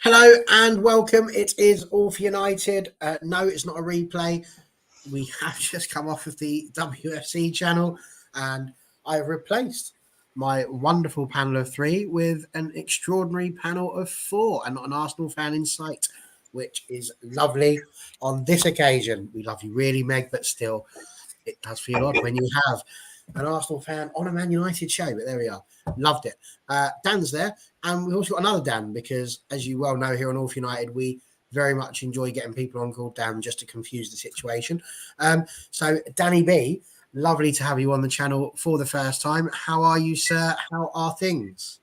Hello and welcome. It is All for United. No, it's not a replay. We have just come off of the WFC channel and I've replaced my wonderful panel of three with an extraordinary panel of four and not an Arsenal fan in sight, which is lovely on this occasion. We love you really, Meg, but still, it does feel odd when you have an Arsenal fan on a Man United show, but there we are. Loved it. Dan's there, and we've also got another Dan because, as you well know, here on All for United, we very much enjoy getting people on called Dan just to confuse the situation. So, Danny B, lovely to have you on the channel for the first time. How are you, sir? How are things?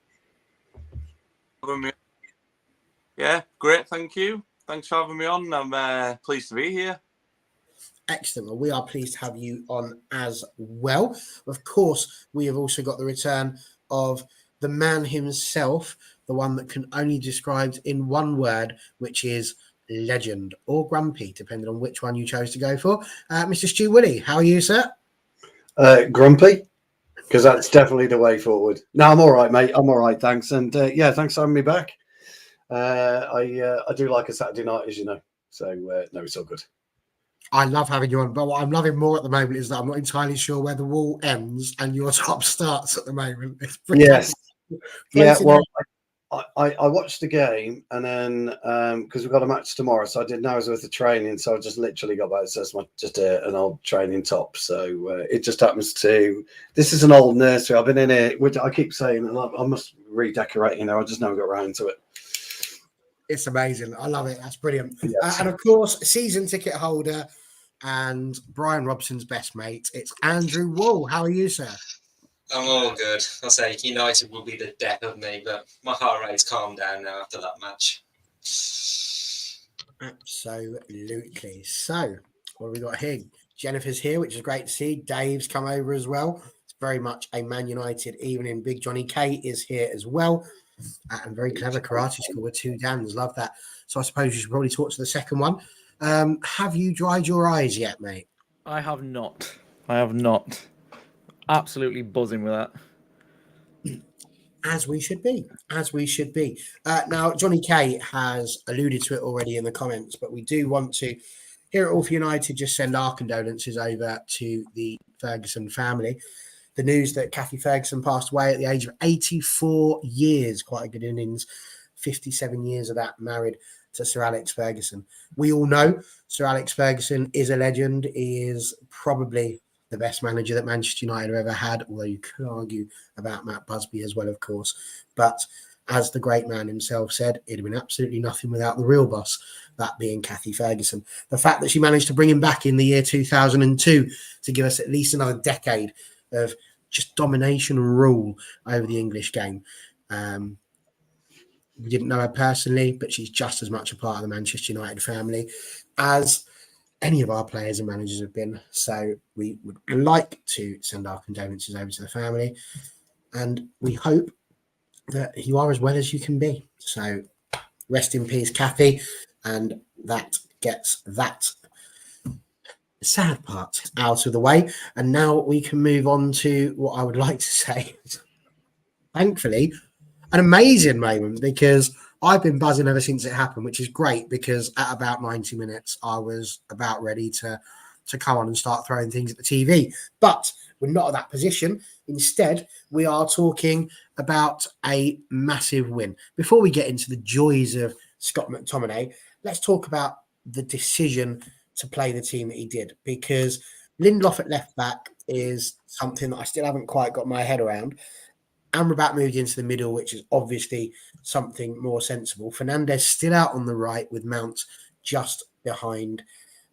Yeah, great. Thank you. Thanks for having me on. I'm pleased to be here. Excellent. Well, we are pleased to have you on as well. Of course, we have also got the return of the man himself, the one that can only be described in one word, which is legend or grumpy, depending on which one you chose to go for. Mr. Stu Willie, how are you, sir? Grumpy, because that's definitely the way forward. No, I'm all right, mate. I'm all right, thanks. And yeah, thanks for having me back. I do like a Saturday night, as you know. So no, it's all good. I love having you on, but what I'm loving more at the moment is that I'm not entirely sure where the wall ends and your top starts at the moment. It's yes. Yeah, well, I watched the game and then because we've got a match tomorrow, so I did an hour's worth of training. So I just literally got back. So it's just an old training top. So it just happens to. This is an old nursery. I've been in it, which I keep saying, and I must redecorate. You know, I just never got around to it. It's amazing. I love it. That's brilliant. Yes. And of course, season ticket holder and Brian Robson's best mate. It's Andrew Wall. How are you, sir? I'm all good. I'll say United will be the death of me, but my heart rate's calmed down now after that match. Absolutely. So, what have we got here? Jennifer's here, which is great to see. Dave's come over as well. It's very much a Man United evening. Big Johnny K is here as well. And very clever karate school with two Dans. Love that. So I suppose you should probably talk to the second one. Have you dried your eyes yet, mate? I have not. Absolutely buzzing with that. As we should be. Now, Johnny K has alluded to it already in the comments, but we do want to, here at All for United, just send our condolences over to the Ferguson family. The news that Kathy Ferguson passed away at the age of 84 years, quite a good innings, 57 years of that married to Sir Alex Ferguson. We all know Sir Alex Ferguson is a legend. He is probably the best manager that Manchester United have ever had, although you could argue about Matt Busby as well, of course. But as the great man himself said, it'd have been absolutely nothing without the real boss, that being Kathy Ferguson. The fact that she managed to bring him back in the year 2002 to give us at least another decade of just domination and rule over the English game. We didn't know her personally, but she's just as much a part of the Manchester United family as any of our players and managers have been. So we would like to send our condolences over to the family, and we hope that you are as well as you can be. So rest in peace, Kathy, and that gets that sad part out of the way. And now we can move on to what I would like to say, thankfully, an amazing moment, because I've been buzzing ever since it happened, which is great, because at about 90 minutes, I was about ready to come on and start throwing things at the TV. But we're not at that position. Instead, we are talking about a massive win. Before we get into the joys of Scott McTominay, let's talk about the decision to play the team that he did, because Lindelof at left back is something that I still haven't quite got my head around. Amrabat moved into the middle, which is obviously something more sensible. Fernandes still out on the right with Mount just behind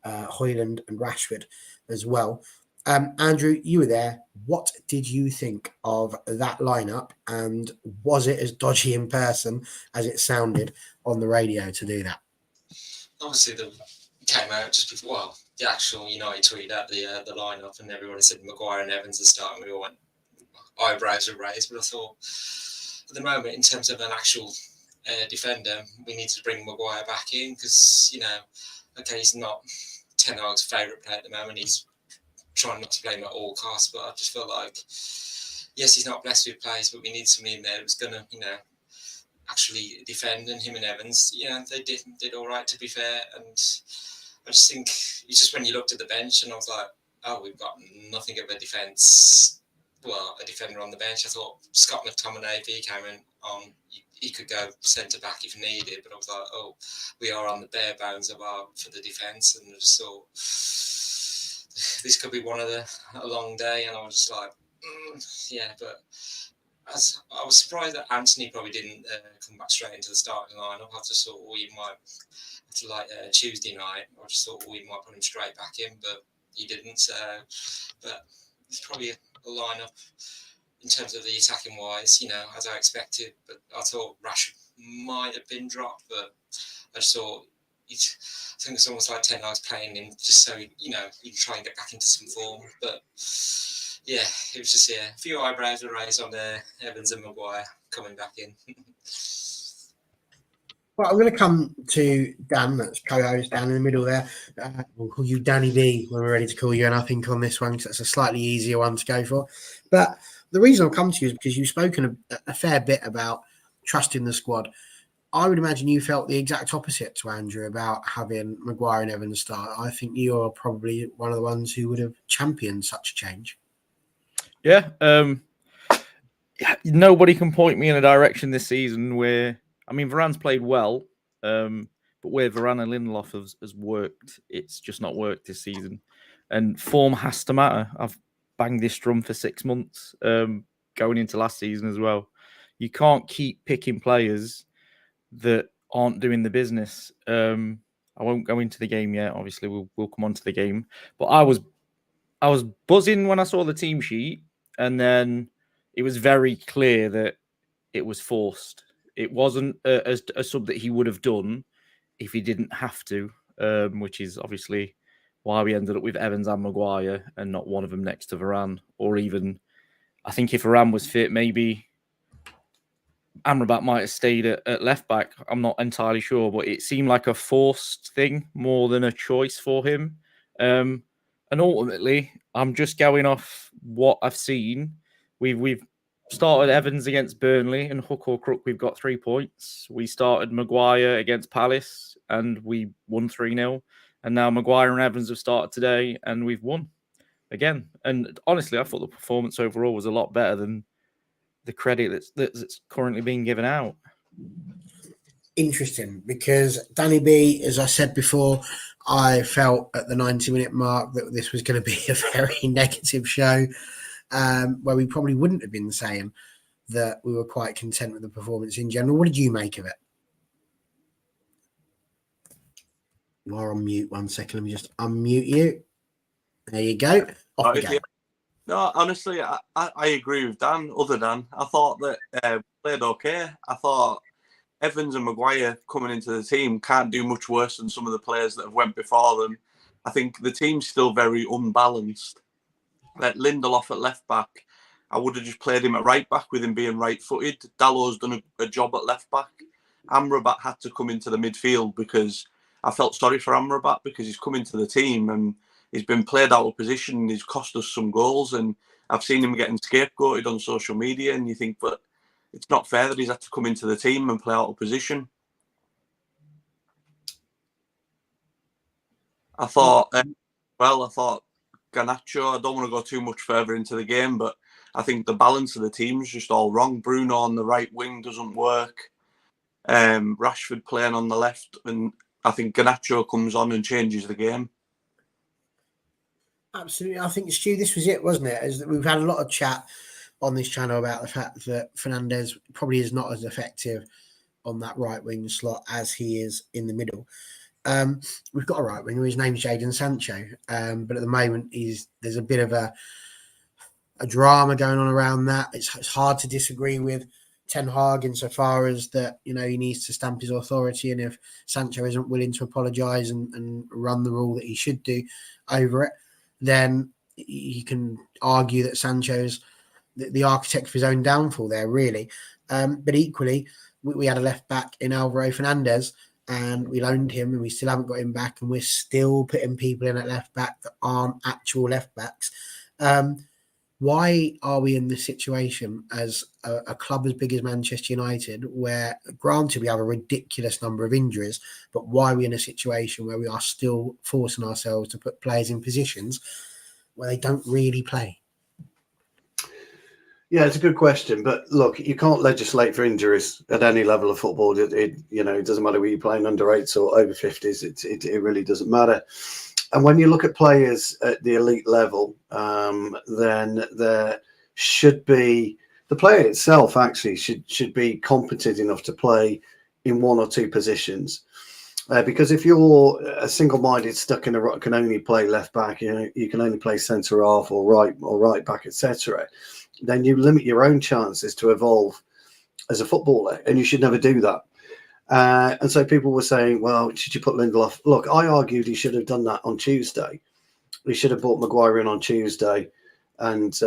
Højlund and Rashford as well. Andrew, you were there. What did you think of that lineup? And was it as dodgy in person as it sounded on the radio to do that? Obviously, the came out just before, well, the actual United tweeted out the lineup, and everybody said Maguire and Evans are starting. We all went, eyebrows were raised, but I thought at the moment, in terms of an actual defender, we need to bring Maguire back in, because, okay, he's not Ten Hag's favourite player at the moment. He's trying not to play him at all costs, but I just felt like, yes, he's not blessed with plays, but we need someone in there who's going to, actually defend, and him and Evans, they did all right, to be fair. And I just think it's just when you looked at the bench and I was like, oh, we've got nothing of a defence. Well, a defender on the bench. I thought Scott McTominay, if he came in on, he could go centre back if needed. But I was like, oh, we are on the bare bones for the defence, and I just thought this could be a long day. And I was just like, yeah. But I was surprised that Anthony probably didn't come back straight into the starting lineup. I just thought we might, after Tuesday night, I just thought we might put him straight back in, but he didn't. But it's probably a lineup in terms of the attacking wise, as I expected. But I thought Rashford might have been dropped, but I just thought I think it's almost like Ten Hag's playing him just so you can try and get back into some form. But yeah, it was just a few eyebrows were raised on Evans and Maguire coming back in. Well, I'm going to come to Dan, that's co-host down in the middle there. We'll call you Danny B when we're ready to call you, and I think on this one, because that's a slightly easier one to go for. But the reason I've come to you is because you've spoken a fair bit about trusting the squad. I would imagine you felt the exact opposite to Andrew about having Maguire and Evans start. I think you're probably one of the ones who would have championed such a change. Yeah. Nobody can point me in a direction this season where, Varane's played well, but where Varane and Lindelof has worked, it's just not worked this season. And form has to matter. I've banged this drum for 6 months, going into last season as well. You can't keep picking players that aren't doing the business. I won't go into the game yet. Obviously, we'll come on to the game. But I was buzzing when I saw the team sheet, and then it was very clear that it was forced. It wasn't a sub that he would have done if he didn't have to, which is obviously why we ended up with Evans and Maguire and not one of them next to Varane. Or even, I think if Varane was fit, maybe Amrabat might have stayed at left back. I'm not entirely sure, but it seemed like a forced thing more than a choice for him. And ultimately, I'm just going off what I've seen. We've started Evans against Burnley, and hook or crook, we've got 3 points. We started Maguire against Palace, and we won 3-0. And now Maguire and Evans have started today, and we've won again. And honestly, I thought the performance overall was a lot better than the credit that's currently being given out. Interesting, because Danny B, as I said before, I felt at the 90-minute mark that this was going to be a very negative show, where we probably wouldn't have been saying that we were quite content with the performance in general. What did you make of it? You are on mute. 1 second. Let me just unmute you. There you go. Off we go. No, honestly, I agree with Dan. Other than I thought that played okay. I thought Evans and Maguire coming into the team can't do much worse than some of the players that have went before them. I think the team's still very unbalanced. Like Lindelof at left back, I would have just played him at right back with him being right-footed. Dallow's done a job at left back. Amrabat had to come into the midfield because I felt sorry for Amrabat because he's come into the team and he's been played out of position and he's cost us some goals, and I've seen him getting scapegoated on social media, and you think, but it's not fair that he's had to come into the team and play out of position. I thought Garnacho, I don't want to go too much further into the game, but I think the balance of the team is just all wrong. Bruno on the right wing doesn't work. Rashford playing on the left, and I think Garnacho comes on and changes the game. Absolutely. I think, Stu, this was it, wasn't it? Is that we've had a lot of chat on this channel about the fact that Fernandes probably is not as effective on that right wing slot as he is in the middle. We've got a right winger. His name's Jadon Sancho, but at the moment there's a bit of a drama going on around that. It's hard to disagree with Ten Hag insofar as that, he needs to stamp his authority, and if Sancho isn't willing to apologise and run the rule that he should do over it, then you can argue that Sancho's the architect of his own downfall there, really. But equally, we had a left back in Alvaro Fernandes, and we loaned him, and we still haven't got him back, and we're still putting people in at left back that aren't actual left backs. why are we in this situation as a club as big as Manchester United, where granted we have a ridiculous number of injuries, but why are we in a situation where we are still forcing ourselves to put players in positions where they don't really play? Yeah, it's a good question, but look, you can't legislate for injuries at any level of football. It doesn't matter whether you're playing under 8s or over 50s. It really doesn't matter. And when you look at players at the elite level, then there should be the player itself actually should be competent enough to play in one or two positions. Because if you're a single-minded stuck in a rut, can only play left back, you can only play centre half or right back, etc., then you limit your own chances to evolve as a footballer, and you should never do that. And so people were saying, well, should you put Lindelof? Look, I argued he should have done that on Tuesday. He should have brought Maguire in on Tuesday and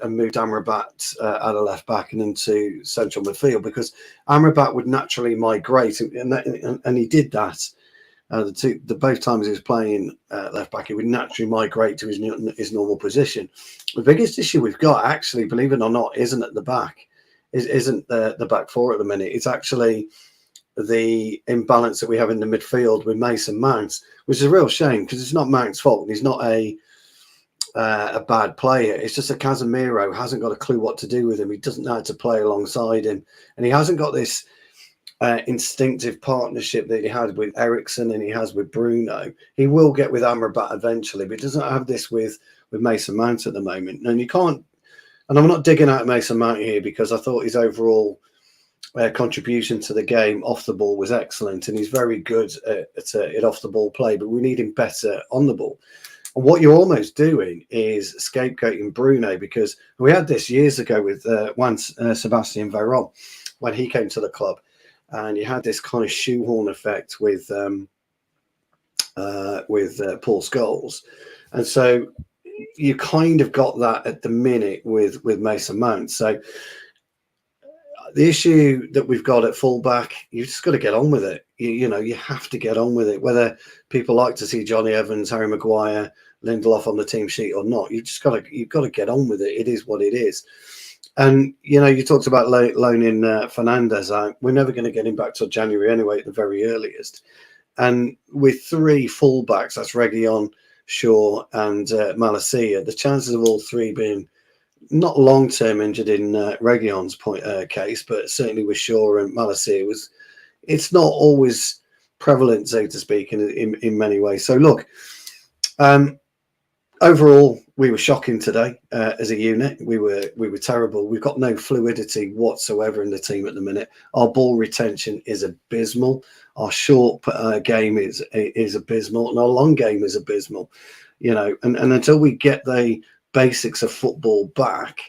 moved Amrabat out of left back and into central midfield, because Amrabat would naturally migrate, and he did that. Both times he was playing left back, he would naturally migrate to his normal position. The biggest issue we've got, actually, believe it or not, isn't at the back. Isn't the back four at the minute. It's actually the imbalance that we have in the midfield with Mason Mount, which is a real shame because it's not Mount's fault. He's not a bad player. It's just that Casemiro hasn't got a clue what to do with him. He doesn't know how to play alongside him, and he hasn't got this instinctive partnership that he had with Eriksen and he has with Bruno. He will get with Amrabat eventually, but he doesn't have this with Mason Mount at the moment. And you can't, and I'm not digging out Mason Mount here because I thought his overall contribution to the game off the ball was excellent, and he's very good at off the ball play, but we need him better on the ball. And what you're almost doing is scapegoating Bruno, because we had this years ago with Juan Sebastian Veron when he came to the club. And you had this kind of shoehorn effect with Paul Scholes, and so you kind of got that at the minute with Mason Mount. So the issue that we've got at fullback, you just got to get on with it. You have to get on with it. Whether people like to see Johnny Evans, Harry Maguire, Lindelof on the team sheet or not, you've got to get on with it. It is what it is. And, you talked about loaning Fernandez out. We're never going to get him back till January anyway, at the very earliest. And with three fullbacks, that's Reguilon, Shaw and Malacia, the chances of all three being not long-term injured in Reguilon's case, but certainly with Shaw and Malacia, it's not always prevalent, so to speak, in many ways. So, look, overall, we were shocking today as a unit. We were terrible. We've got no fluidity whatsoever in the team at the minute. Our ball retention is abysmal. Our short game is abysmal, and our long game is abysmal. And until we get the basics of football back,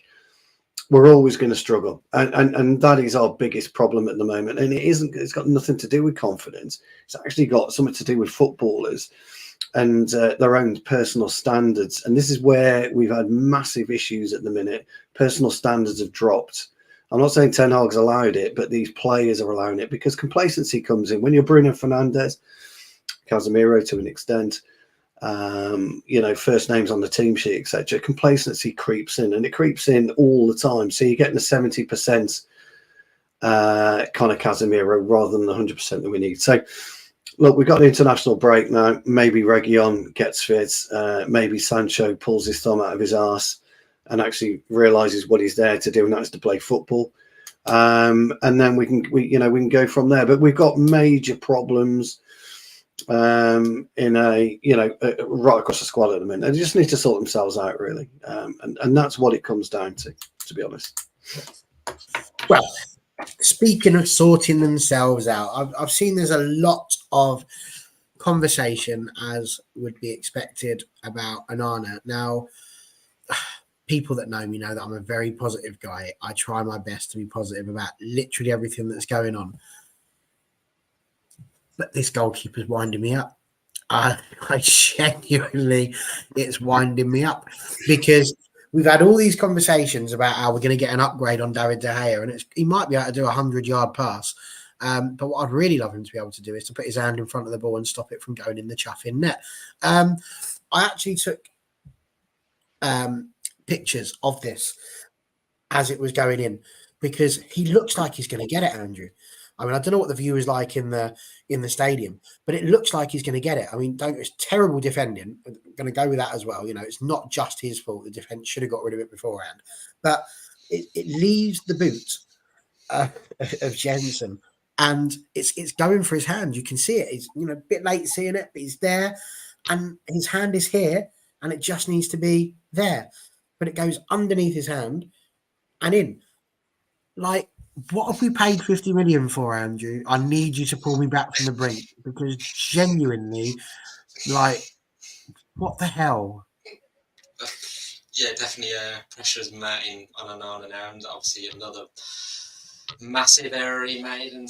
we're always going to struggle. And that is our biggest problem at the moment. And it's got nothing to do with confidence. It's actually got something to do with footballers and their own personal standards. And this is where we've had massive issues at the minute. Personal standards have dropped. I'm not saying Ten Hag's allowed it, but these players are allowing it because complacency comes in. When you're Bruno Fernandes, Casemiro to an extent, first names on the team sheet, etc., complacency creeps in, and it creeps in all the time. So you're getting a 70% kind of Casemiro rather than the 100% that we need. So, look, we've got an international break now. Maybe Reguilon gets fit. Maybe Sancho pulls his thumb out of his arse and actually realizes what he's there to do, and that's to play football. And then we can go from there. But we've got major problems right across the squad at the minute. They just need to sort themselves out, really. And that's what it comes down to be honest. Well, speaking of sorting themselves out, I've seen there's a lot of conversation, as would be expected, about Onana. Now, people that know me know that I'm a very positive guy. I try my best to be positive about literally everything that's going on. But this goalkeeper's winding me up. I genuinely, it's winding me up, because we've had all these conversations about how we're going to get an upgrade on David De Gea, and he might be able to do a 100-yard pass. But what I'd really love him to be able to do is to put his hand in front of the ball and stop it from going in the chuffing net. I actually took pictures of this as it was going in, because he looks like he's going to get it, Andrew. I mean, I don't know what the view is like in the stadium, but it looks like he's going to get it. I mean, it's terrible defending. I'm going to go with that as well. You know, it's not just his fault. The defense should have got rid of it beforehand, but it leaves the boot of Jensen, and it's going for his hand. You can see it. He's a bit late seeing it, but he's there, and his hand is here, and it just needs to be there. But it goes underneath his hand and in. Like, what have we paid 50 million for, Andrew? I need you to pull me back from the brink, because genuinely, like, what the hell? Yeah, definitely pressure's mounting on Onana now, and obviously another massive error he made, and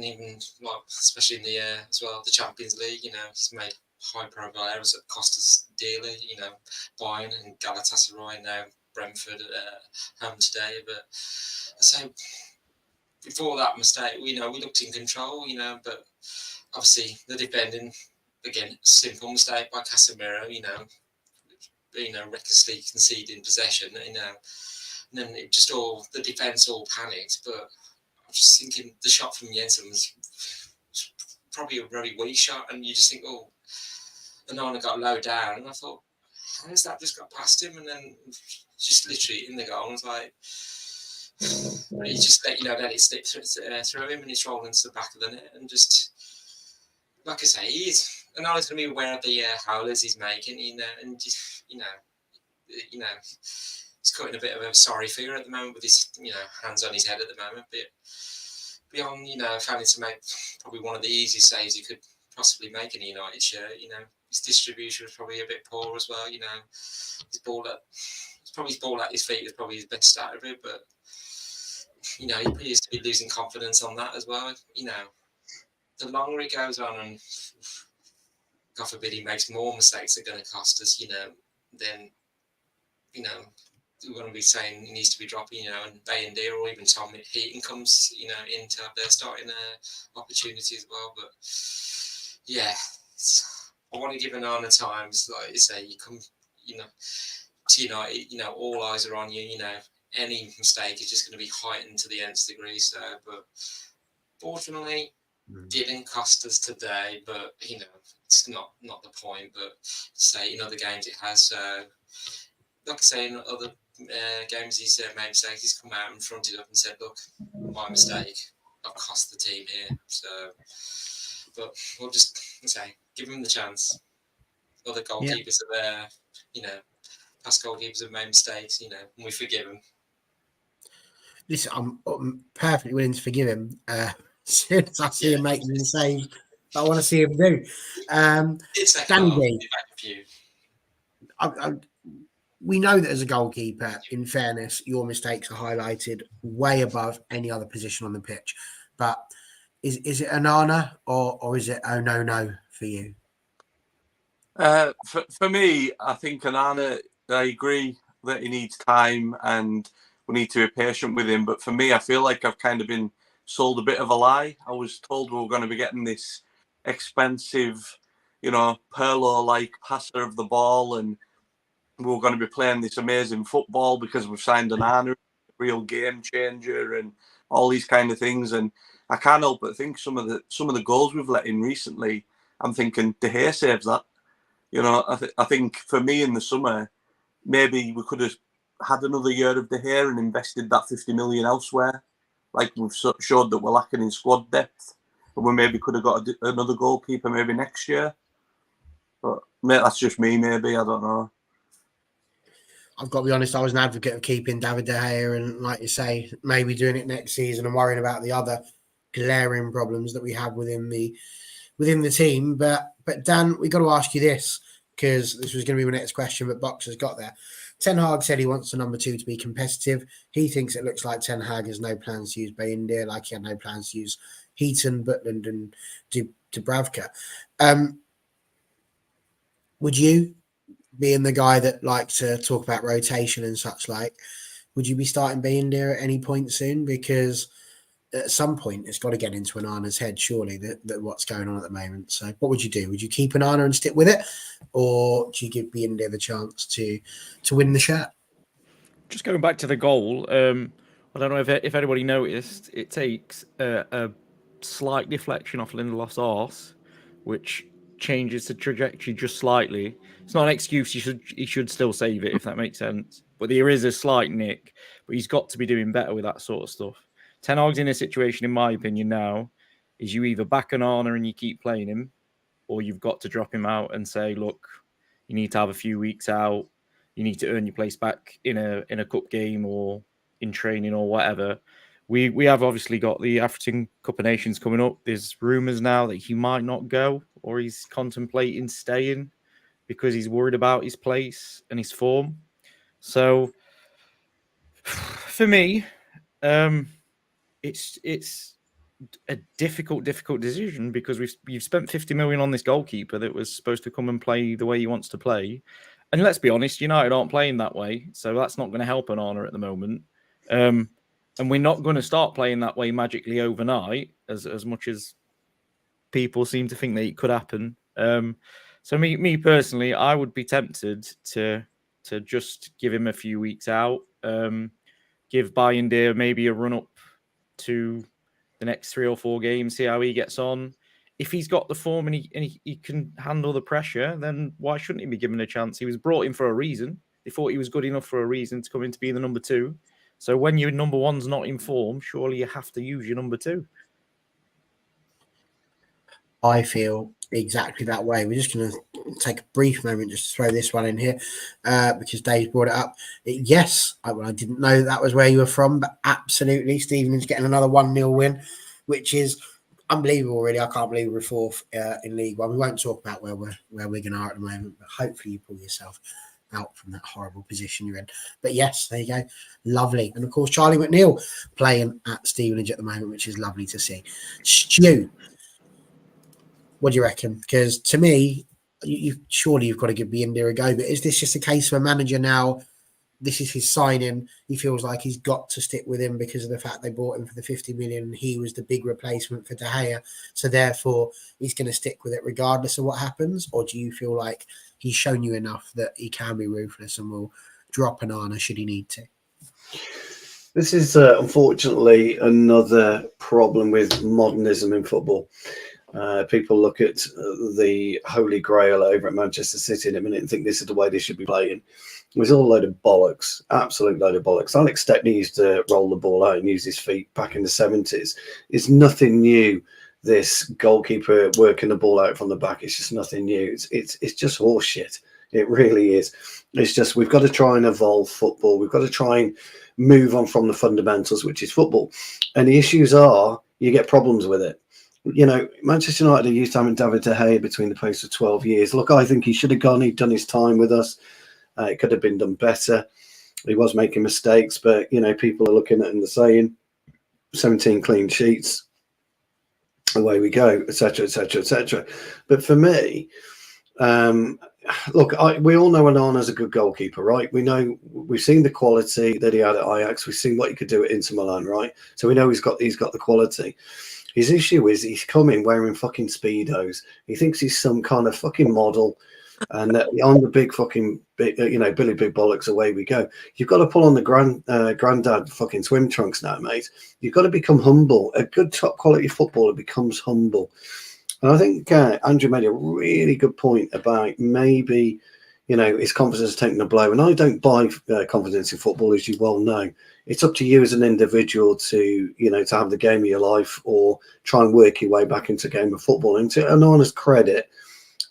even especially in the as well the Champions League. He's made high-profile errors that cost us dearly. Bayern and Galatasaray, now Brentford at home today. But so before that mistake, we looked in control. But obviously the defending, again, simple mistake by Casemiro. Recklessly conceding possession. And then it just the defence all panicked. But I'm just thinking the shot from Jensen was probably a very weak shot, and you just think, Onana got low down, and I thought, how has that just got past him? And then just literally in the goal, and it's like he just let it slip through him, and he's rolling to the back of the net, and just like I say, Onana's going to be aware of the howlers he's making, and just, he's cutting a bit of a sorry figure at the moment with his hands on his head at the moment, but beyond having to make probably one of the easiest saves he could possibly make in a United shirt, his distribution was probably a bit poor as well. His ball at his feet was probably his best start of it, but he appears to be losing confidence on that as well. The longer it goes on, and God forbid he makes more mistakes that are going to cost us, then we're going to be saying he needs to be dropping, and Bayindir or even Tom Heaton comes, in to have their starting opportunity as well. But yeah, I want to give Onana times, like you say, you come, to United, all eyes are on you. Any mistake is just going to be heightened to the nth degree. So, but fortunately, didn't cost us today. But it's not the point. But say in other games it has. So, like I say, in other games he's made mistakes. He's come out and fronted up and said, "Look, my mistake. I've cost the team here." So, but we'll just say give him the chance. Other goalkeepers are there. Past goalkeepers have made mistakes. And we forgive them. Listen, I'm perfectly willing to forgive him. As soon as I see him making the save, I want to see him do. It's Danny D. We know that as a goalkeeper, in fairness, your mistakes are highlighted way above any other position on the pitch. But is it Onana or is it no for you? For me, I think Onana, I agree that he needs time and we need to be patient with him. But for me, I feel like I've kind of been sold a bit of a lie. I was told we were going to be getting this expensive, Pirlo-like passer of the ball, and we were going to be playing this amazing football because we've signed Onana, a real game changer, and all these kind of things. And I can't help but think some of the goals we've let in recently, I'm thinking De Gea saves that. I think for me in the summer, maybe we could have had another year of De Gea and invested that 50 million elsewhere. Like we've showed that we're lacking in squad depth, and we maybe could have got another goalkeeper maybe next year. But that's just me. Maybe I don't know. I've got to be honest. I was an advocate of keeping David De Gea, and like you say, maybe doing it next season and worrying about the other glaring problems that we have within the team. But Dan, we got to ask you this, because this was going to be my next question, but Boxer's got there. Ten Hag said he wants the number 2 to be competitive. He thinks it looks like Ten Hag has no plans to use Bayindir, like he had no plans to use Heaton, Butland, and Dubravka. Would you, being the guy that likes to talk about rotation and such like, would you be starting Bayindir at any point soon? Because at some point it's got to get into Onana's head, surely, that what's going on at the moment. So what would you do? Would you keep Onana and stick with it, or do you give Bayindir the chance to win the shirt? just going back to the goal, I don't know if anybody noticed, it takes a slight deflection off Lindelof's arse, which changes the trajectory just slightly. It's not an excuse. He should still save it, if that makes sense. But there is a slight nick. But he's got to be doing better with that sort of stuff. Ten Hag's in a situation, in my opinion, now, is you either back an Arna and you keep playing him, or you've got to drop him out and say, look, you need to have a few weeks out. You need to earn your place back in a cup game or in training or whatever. We have obviously got the African Cup of Nations coming up. There's rumours now that he might not go, or he's contemplating staying because he's worried about his place and his form. So for me, it's a difficult decision because you've spent 50 million on this goalkeeper that was supposed to come and play the way he wants to play. And let's be honest, United aren't playing that way, so that's not going to help Onana at the moment. And we're not going to start playing that way magically overnight, as much as people seem to think that it could happen. So me personally, I would be tempted to just give him a few weeks out, give Bayindir maybe a run up to the next 3 or 4 games, see how he gets on. If he's got the form and he can handle the pressure, then why shouldn't he be given a chance? He was brought in for a reason. They thought he was good enough for a reason to come in to be the number 2. So when your number 1's not in form, surely you have to use your number 2. I feel exactly that way. We're just going to take a brief moment just to throw this one in here because Dave brought it up. Yes, I didn't know that was where you were from, but absolutely, Stevenage getting another 1-0 win, which is unbelievable, really. I can't believe we're 4th in League One. We won't talk about where Wigan are at the moment, but hopefully you pull yourself out from that horrible position you're in. But yes, there you go. Lovely. And of course, Charlie McNeil playing at Stevenage at the moment, which is lovely to see. Stu, what do you reckon? Because to me, surely you've got to give Bayindir a go, but is this just a case of a manager now? This is his signing. He feels like he's got to stick with him because of the fact they bought him for the 50 million and he was the big replacement for De Gea. So therefore, he's going to stick with it regardless of what happens? Or do you feel like he's shown you enough that he can be ruthless and will drop an Arna should he need to? This is unfortunately another problem with modernism in football. People look at the Holy Grail over at Manchester City in a minute and think this is the way they should be playing. It was all a load of bollocks, absolute load of bollocks. Alex Stepney used to roll the ball out and use his feet back in the 70s. It's nothing new, this goalkeeper working the ball out from the back. It's just nothing new. It's just horse shit. It really is. It's just we've got to try and evolve football. We've got to try and move on from the fundamentals, which is football. And the issues are you get problems with it. You know, Manchester United are used to having David De Gea between the posts for 12 years. Look, I think he should have gone. He'd done his time with us. It could have been done better. He was making mistakes, but, you know, people are looking at him and saying 17 clean sheets, away we go, etc., etc., etc. But for me, look, we all know Onana's a good goalkeeper, right? We know, we've seen the quality that he had at Ajax. We've seen what he could do at Inter Milan, right? So we know he's got the quality. His issue is he's coming wearing fucking Speedos. He thinks he's some kind of fucking model. And on the big fucking, you know, Billy Big Bollocks, away we go. You've got to pull on the granddad fucking swim trunks now, mate. You've got to become humble. A good top quality footballer becomes humble. And I think Andrew made a really good point about maybe, you know, his confidence is taking a blow. And I don't buy confidence in football, as you well know. It's up to you as an individual to, you know, to have the game of your life or try and work your way back into a game of football. And to Onana's credit,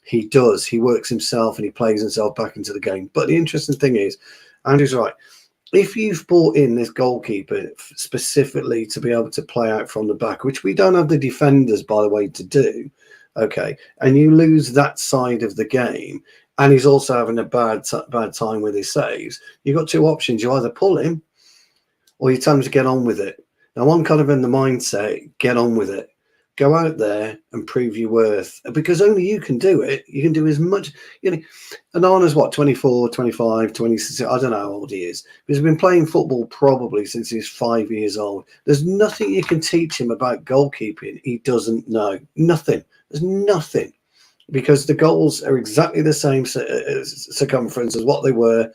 he does. He works himself and he plays himself back into the game. But the interesting thing is, Andrew's right. If you've brought in this goalkeeper specifically to be able to play out from the back, which we don't have the defenders, by the way, to do, okay, and you lose that side of the game, and he's also having a bad time with his saves, you've got 2 options. You either pull him or you tell him to get on with it. Now, I'm kind of in the mindset, get on with it. Go out there and prove your worth, because only you can do it. You can do as much, you know. Onana's what, 24, 25, 26, I don't know how old he is. But he's been playing football probably since he's 5 years old. There's nothing you can teach him about goalkeeping he doesn't know. Nothing. There's nothing. Because the goals are exactly the same circumference as what they were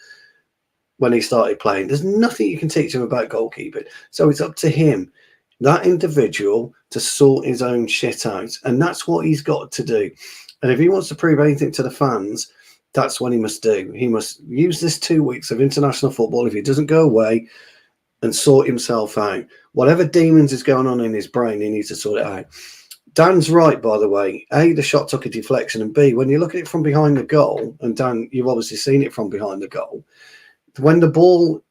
when he started playing. There's nothing you can teach him about goalkeeping. So it's up to him, that individual, to sort his own shit out. And that's what he's got to do. And if he wants to prove anything to the fans, that's what he must do. He must use this 2 weeks of international football, if he doesn't go away, and sort himself out. Whatever demons is going on in his brain, he needs to sort it out. Dan's right, by the way. A, the shot took a deflection, and B, when you look at it from behind the goal, and Dan, you've obviously seen it from behind the goal, when the ball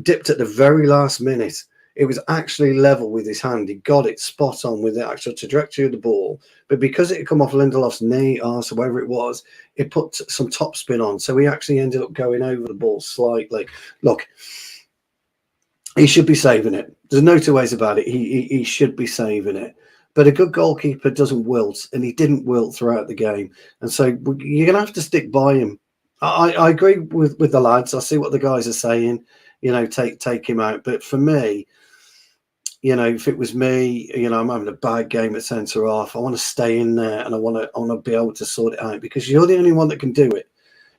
dipped at the very last minute, it was actually level with his hand. He got it spot on with the actual trajectory of the ball. But because it had come off Lindelof's knee, arse, or wherever it was, it put some top spin on. So he actually ended up going over the ball slightly. Look, he should be saving it. There's no two ways about it. He should be saving it. But a good goalkeeper doesn't wilt, and he didn't wilt throughout the game. And so you're going to have to stick by him. I agree with the lads. I see what the guys are saying. You know, take him out. But for me, you know, if it was me, you know, I'm having a bad game at centre half, I want to stay in there, and I want to be able to sort it out, because you're the only one that can do it.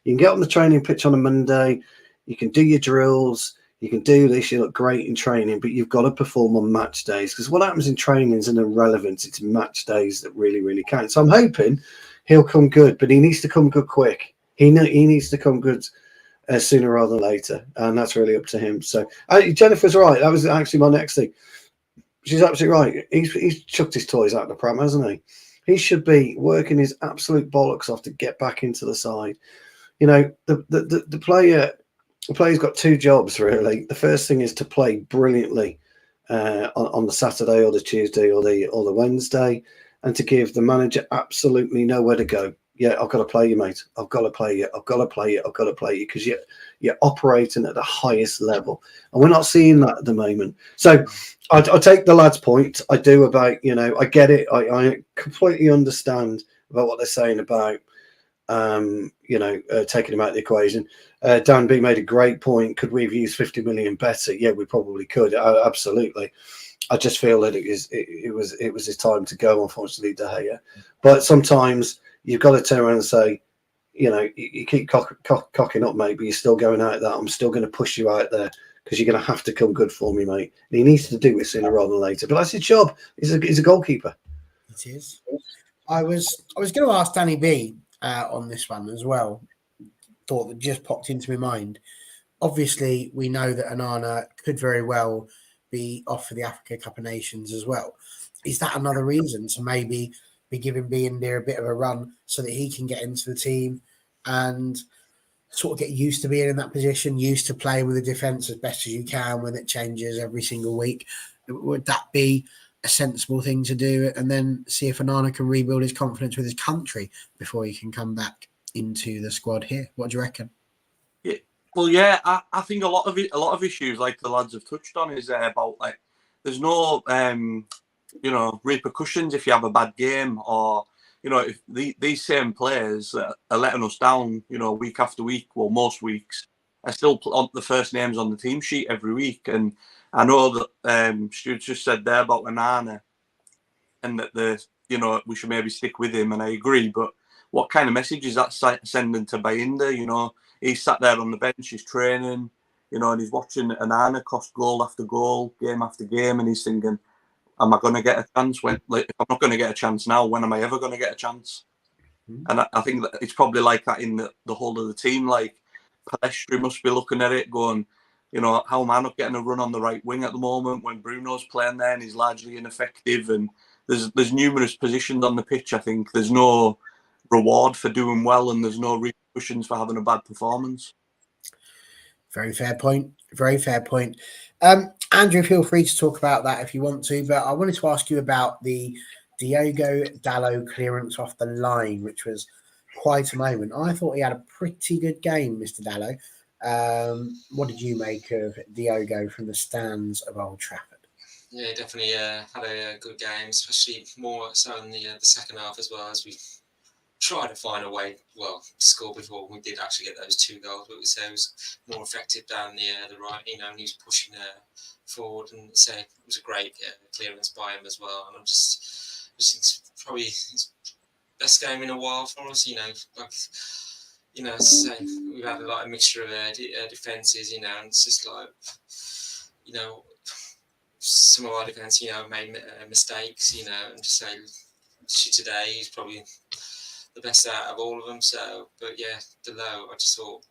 You can get on the training pitch on a Monday, you can do your drills, you can do this, you look great in training, but you've got to perform on match days, because what happens in training is an irrelevance. It's match days that really, really count. So I'm hoping he'll come good, but he needs to come good quick. He needs to come good sooner rather than later, and that's really up to him. So Jennifer's right. That was actually my next thing. She's absolutely right. He's chucked his toys out the pram, hasn't he? He should be working his absolute bollocks off to get back into the side. You know, the player's got two jobs, really. The first thing is to play brilliantly on the Saturday or the Tuesday or the Wednesday, and to give the manager absolutely nowhere to go. Yeah, I've got to play you, mate. I've got to play you. I've got to play you. I've got to play you, because you're operating at the highest level, and we're not seeing that at the moment. So I take the lad's point. I do about, you know, I get it. I completely understand about what they're saying about, you know, taking him out of the equation. Dan B made a great point. Could we have used 50 million better? Yeah, we probably could. Absolutely. I just feel that it was his time to go, unfortunately, De Gea. But sometimes you've got to turn around and say, you know, you keep cocking up, mate, but you're still going out there. I'm still going to push you out there, because you're going to have to come good for me, mate. And he needs to do it sooner rather than later. But that's his job. He's a goalkeeper. It is. I was going to ask Danny B on this one as well. Thought that just popped into my mind. Obviously, we know that Onana could very well be off for the Africa Cup of Nations as well. Is that another reason to maybe be giving B in there a bit of a run so that he can get into the team and sort of get used to being in that position, used to playing with the defence as best as you can when it changes every single week? Would that be a sensible thing to do, and then see if Onana can rebuild his confidence with his country before he can come back into the squad here? What do you reckon? Yeah, well, yeah, I think a lot of issues, like the lads have touched on, is about, like, there's no you know, repercussions if you have a bad game, or, you know, if these same players are letting us down, you know, week after week, well, most weeks, are still on the first names on the team sheet every week. And I know that Stuart just said there about Onana, and that you know, we should maybe stick with him, and I agree. But what kind of message is that sending to Bayinda? You know, he's sat there on the bench, he's training, you know, and he's watching Onana cost goal after goal, game after game, and he's thinking, am I going to get a chance? When, like, if I'm not going to get a chance now, when am I ever going to get a chance? And I think that it's probably like that in the whole of the team. Like, Palestri must be looking at it going, you know, how am I not getting a run on the right wing at the moment when Bruno's playing there and he's largely ineffective? And there's numerous positions on the pitch. I think there's no reward for doing well, and there's no repercussions for having a bad performance. Very fair point. Very fair point. Andrew, feel free to talk about that if you want to, but I wanted to ask you about the Diogo Dalot clearance off the line, which was quite a moment. I thought he had a pretty good game, Mr. Dalot. What did you make of Diogo from the stands of Old Trafford? Yeah, definitely had a good game, especially more so in the second half as well, as we tried to find a way, well, to score before we did actually get those 2 goals, but we say it was more effective down the right, you know, and he was pushing forward, and so it was a great clearance by him as well. And I just think it's probably his best game in a while for us, you know. Like, you know, so we've had a lot of mixture of defences, you know, and it's just like, you know, some of our defence, you know, made mistakes, you know, and just say today he's probably the best out of all of them. So, but yeah, Delo, I just thought,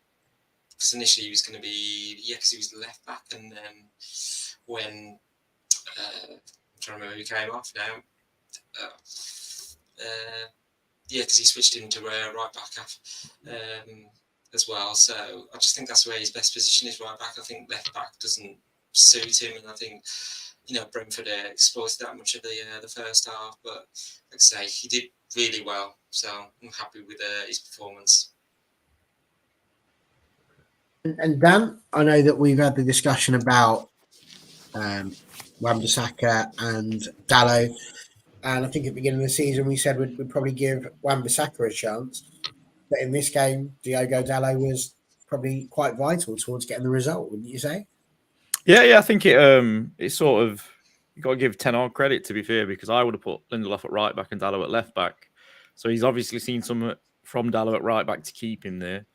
because initially he was going to be, because he was the left back, and then when I'm trying to remember who came off now. Because he switched into right back as well. So I just think that's where his best position is, right back. I think left back doesn't suit him, and I think, you know, Brentford exploited that much of the first half. But like I say, he did really well, so I'm happy with his performance. And Dan, I know that we've had the discussion about Wan-Bissaka and Dalot, and I think at the beginning of the season we said we'd probably give Wan-Bissaka a chance, but in this game, Diogo Dalot was probably quite vital towards getting the result, wouldn't you say? Yeah, I think it's sort of, you got to give Ten Hag credit, to be fair, because I would have put Lindelof at right back and Dalot at left back. So he's obviously seen some from Dalot at right back to keep him there.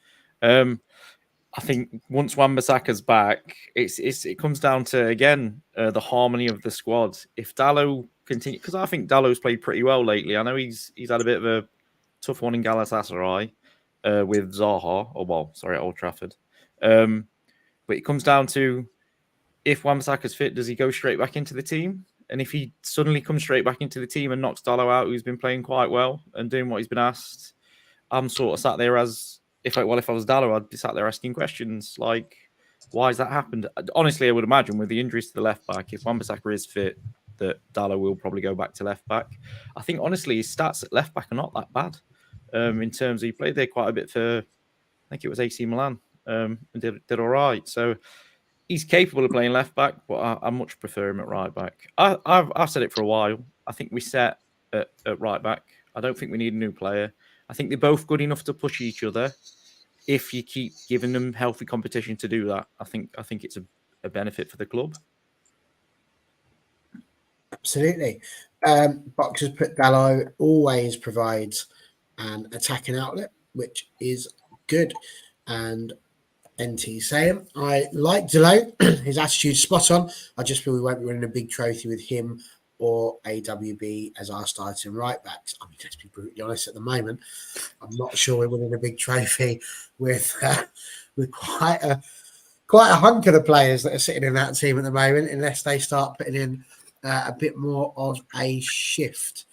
I think once Wan-Bissaka's back, it comes down to, again, the harmony of the squad. If Dalot continues, because I think Dalot's played pretty well lately. I know he's had a bit of a tough one in Galatasaray with Zaha, at Old Trafford. But it comes down to, if Wan-Bissaka's fit, does he go straight back into the team? And if he suddenly comes straight back into the team and knocks Dalot out, who's been playing quite well and doing what he's been asked, I'm sort of sat there as, if I was Dalot, I'd be sat there asking questions like, why has that happened? Honestly, I would imagine with the injuries to the left back, if Wan-Bissaka is fit, that Dalot will probably go back to left back. I think, honestly, his stats at left back are not that bad. In terms of, he played there quite a bit for, I think it was AC Milan, and did all right. So he's capable of playing left back, but I much prefer him at right back. I've said it for a while. I think we set at right back. I don't think we need a new player. I think they're both good enough to push each other. If you keep giving them healthy competition to do that, I think it's a benefit for the club. Absolutely. Boxers put Dalot always provides an attacking outlet, which is good. And NT saying, I like Dalot. His attitude's spot on. I just feel we won't be winning a big trophy with him or AWB as our starting right backs. I mean, let's be brutally honest, at the moment, I'm not sure we're winning a big trophy with quite a hunk of the players that are sitting in that team at the moment, unless they start putting in a bit more of a shift.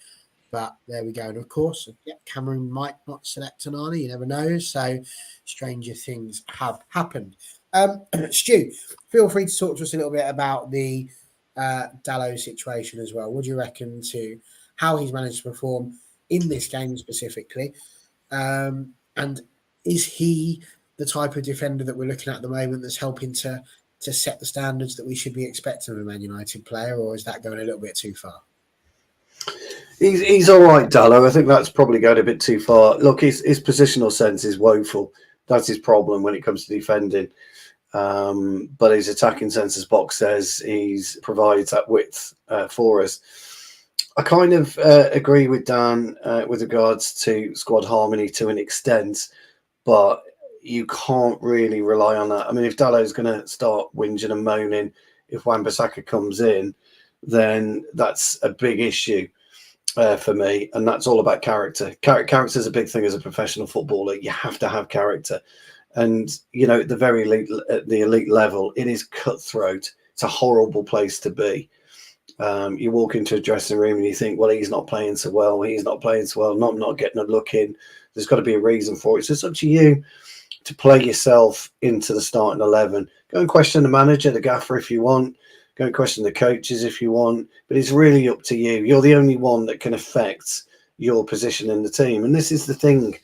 But there we go. And of course, Cameroon might not select Tanani. You never know. So stranger things have happened. Stu, feel free to talk to us a little bit about the Dalot situation as well. What do you reckon to how he's managed to perform in this game specifically? And is he the type of defender that we're looking at the moment that's helping to set the standards that we should be expecting of a Man United player, or is that going a little bit too far? He's all right, Dalot. I think that's probably going a bit too far. Look, his positional sense is woeful. That's his problem when it comes to defending. But his attacking sense, as Box says, he provides that width for us. I kind of agree with Dan with regards to squad harmony to an extent, but you can't really rely on that. I mean, if Dalot's going to start whinging and moaning if Wan-Bissaka comes in, then that's a big issue for me, and that's all about character. Character is a big thing as a professional footballer. You have to have character. And, you know, at the elite level, it is cutthroat. It's a horrible place to be. You walk into a dressing room and you think, well, he's not playing so well. He's not playing so well. Not getting a look in. There's got to be a reason for it. So it's up to you to play yourself into the starting 11. Go and question the manager, the gaffer, if you want. Go and question the coaches if you want. But it's really up to you. You're the only one that can affect your position in the team. And this is the thing.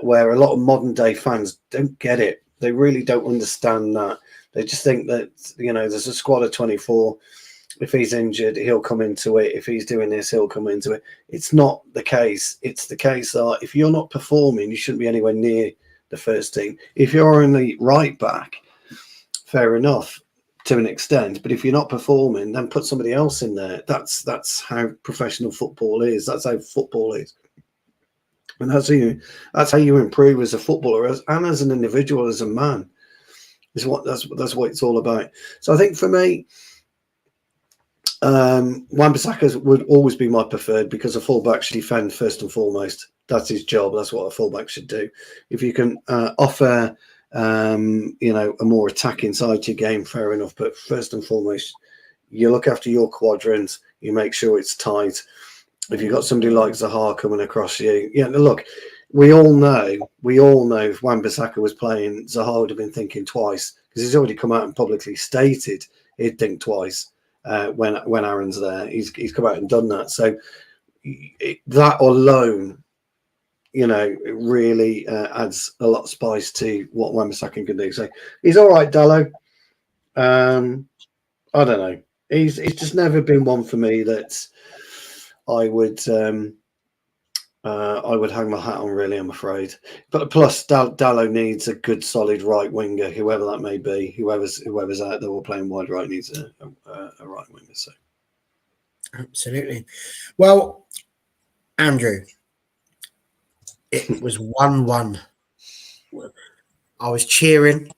Where a lot of modern day fans don't get it. They really don't understand that. They just think that, you know, there's a squad of 24. If he's injured, he'll come into it. If he's doing this, he'll come into it. It's not the case. It's the case that if you're not performing, you shouldn't be anywhere near the first team. If you're only right back, fair enough to an extent. But if you're not performing, then put somebody else in there. That's how professional football is. That's how football is. And that's how you improve as a footballer and as an individual, as a man. That's what it's all about. So I think for me, Wan-Bissaka would always be my preferred, because a fullback should defend first and foremost. That's his job. That's what a fullback should do. If you can offer, a more attacking side to your game, fair enough. But first and foremost, you look after your quadrant. You make sure it's tight. If you've got somebody like Zaha coming across you, look, we all know if Wan-Bissaka was playing, Zaha would have been thinking twice, because he's already come out and publicly stated he'd think twice when Aaron's there. He's come out and done that. So that alone, it really adds a lot of spice to what Wan-Bissaka can do. So he's all right, Dallo. I don't know. He's just never been one for me that I would hang my hat on, really, I'm afraid. But plus, Dallo needs a good, solid right winger, whoever that may be. Whoever's out there or playing wide right needs a right winger. So, absolutely. Well, Andrew, it was 1-1. I was cheering,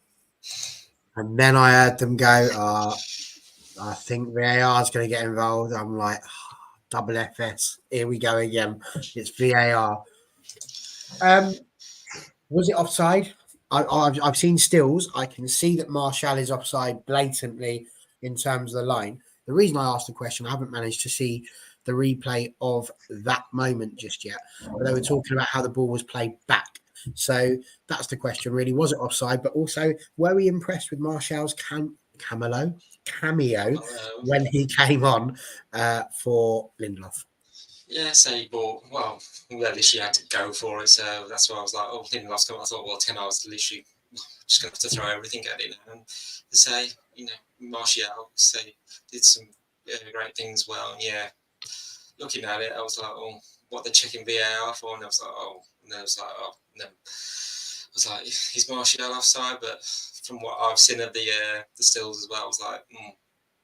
and then I heard them go, I think VAR is going to get involved. I'm like, double FS. Here we go again. It's VAR. Was it offside? I've seen stills. I can see that Martial is offside blatantly in terms of the line. The reason I asked the question, I haven't managed to see the replay of that moment just yet. But they were talking about how the ball was played back. So that's the question, really. Was it offside? But also, were we impressed with Martial's cameo when he came on for Lindelof? Yeah, so he bought, well, literally had to go for it. So that's why I was like, Lindelof's coming. I thought, well, 10 hours, literally just going to have to throw everything at it now. And to say, Martial did some great things well. And yeah, looking at it, I was like, what they're checking VAR for? And I was like, no. I was like, is Martial offside? But from what I've seen of the stills as well, I was like,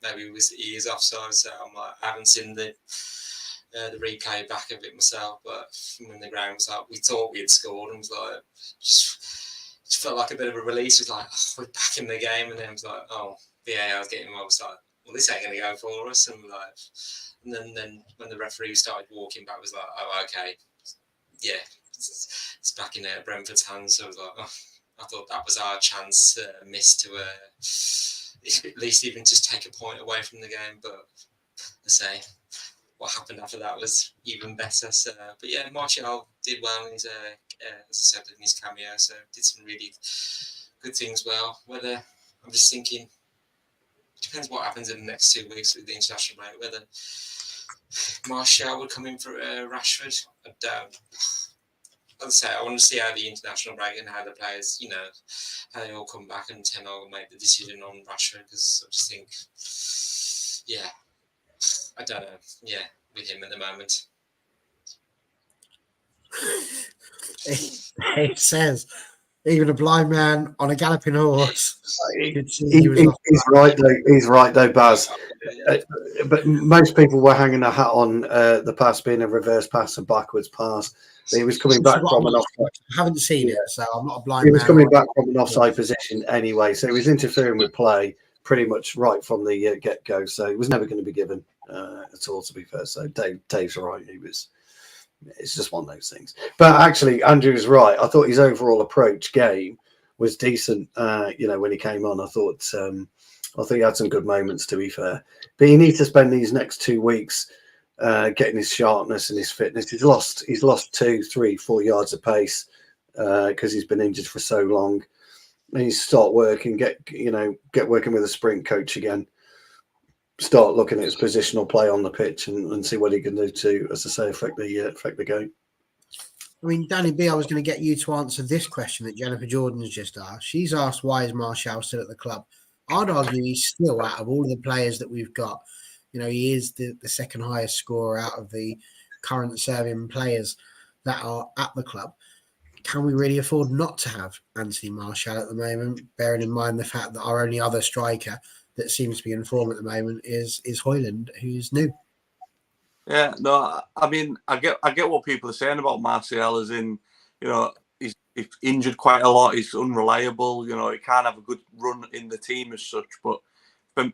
maybe he is offside. So I'm like, I haven't seen the replay back of it myself, but from the ground was like, we thought we had scored, and was like, just felt like a bit of a release. It was like, we're back in the game, and then it was like, VAR was getting involved. I was like, well, this ain't gonna go for us, and then when the referee started walking back, it was like, okay, yeah, it's back in Brentford's hands. So I was like, I thought that was our chance missed to at least even just take a point away from the game, but I say, what happened after that was even better. So, but yeah, Martial did well in his, as I said, in his cameo. So did some really good things well. Whether I'm just thinking, it depends what happens in the next 2 weeks with the international break. Whether Martial would come in for Rashford, I don't. As I say, I want to see how the international break and how the players, how they all come back, and Ten Hag will make the decision on Rashford, because I just think, yeah. I don't know. Yeah, with him at the moment. It says, even a blind man on a galloping horse. He's right though. He's right though, Baz. But most people were hanging a hat on the pass being a reverse pass, a backwards pass. He was coming back from an offside. I haven't seen it, so I'm not a blind man. He was coming back from an offside position anyway, so he was interfering with play pretty much right from the get-go. So it was never going to be given at all, to be fair. So Dave's right. It's just one of those things. But actually, Andrew was right. I thought his overall approach game was decent. When he came on, I thought he had some good moments, to be fair. But he needs to spend these next 2 weeks getting his sharpness and his fitness. He's lost 2, 3, 4 yards of pace because he's been injured for so long. And you start working, get working with a sprint coach again. Start looking at his positional play on the pitch and see what he can do to, as I say, affect the game. I mean, Danny B, I was going to get you to answer this question that Jennifer Jordan's just asked. She's asked, why is Martial still at the club? I'd argue he's still, out of all of the players that we've got, he is the second highest scorer out of the current Serbian players that are at the club. Can we really afford not to have Anthony Martial at the moment, bearing in mind the fact that our only other striker that seems to be in form at the moment is Højlund, who's new? Yeah, no, I mean, I get what people are saying about Martial, as in, he's injured quite a lot. He's unreliable. He can't have a good run in the team as such. But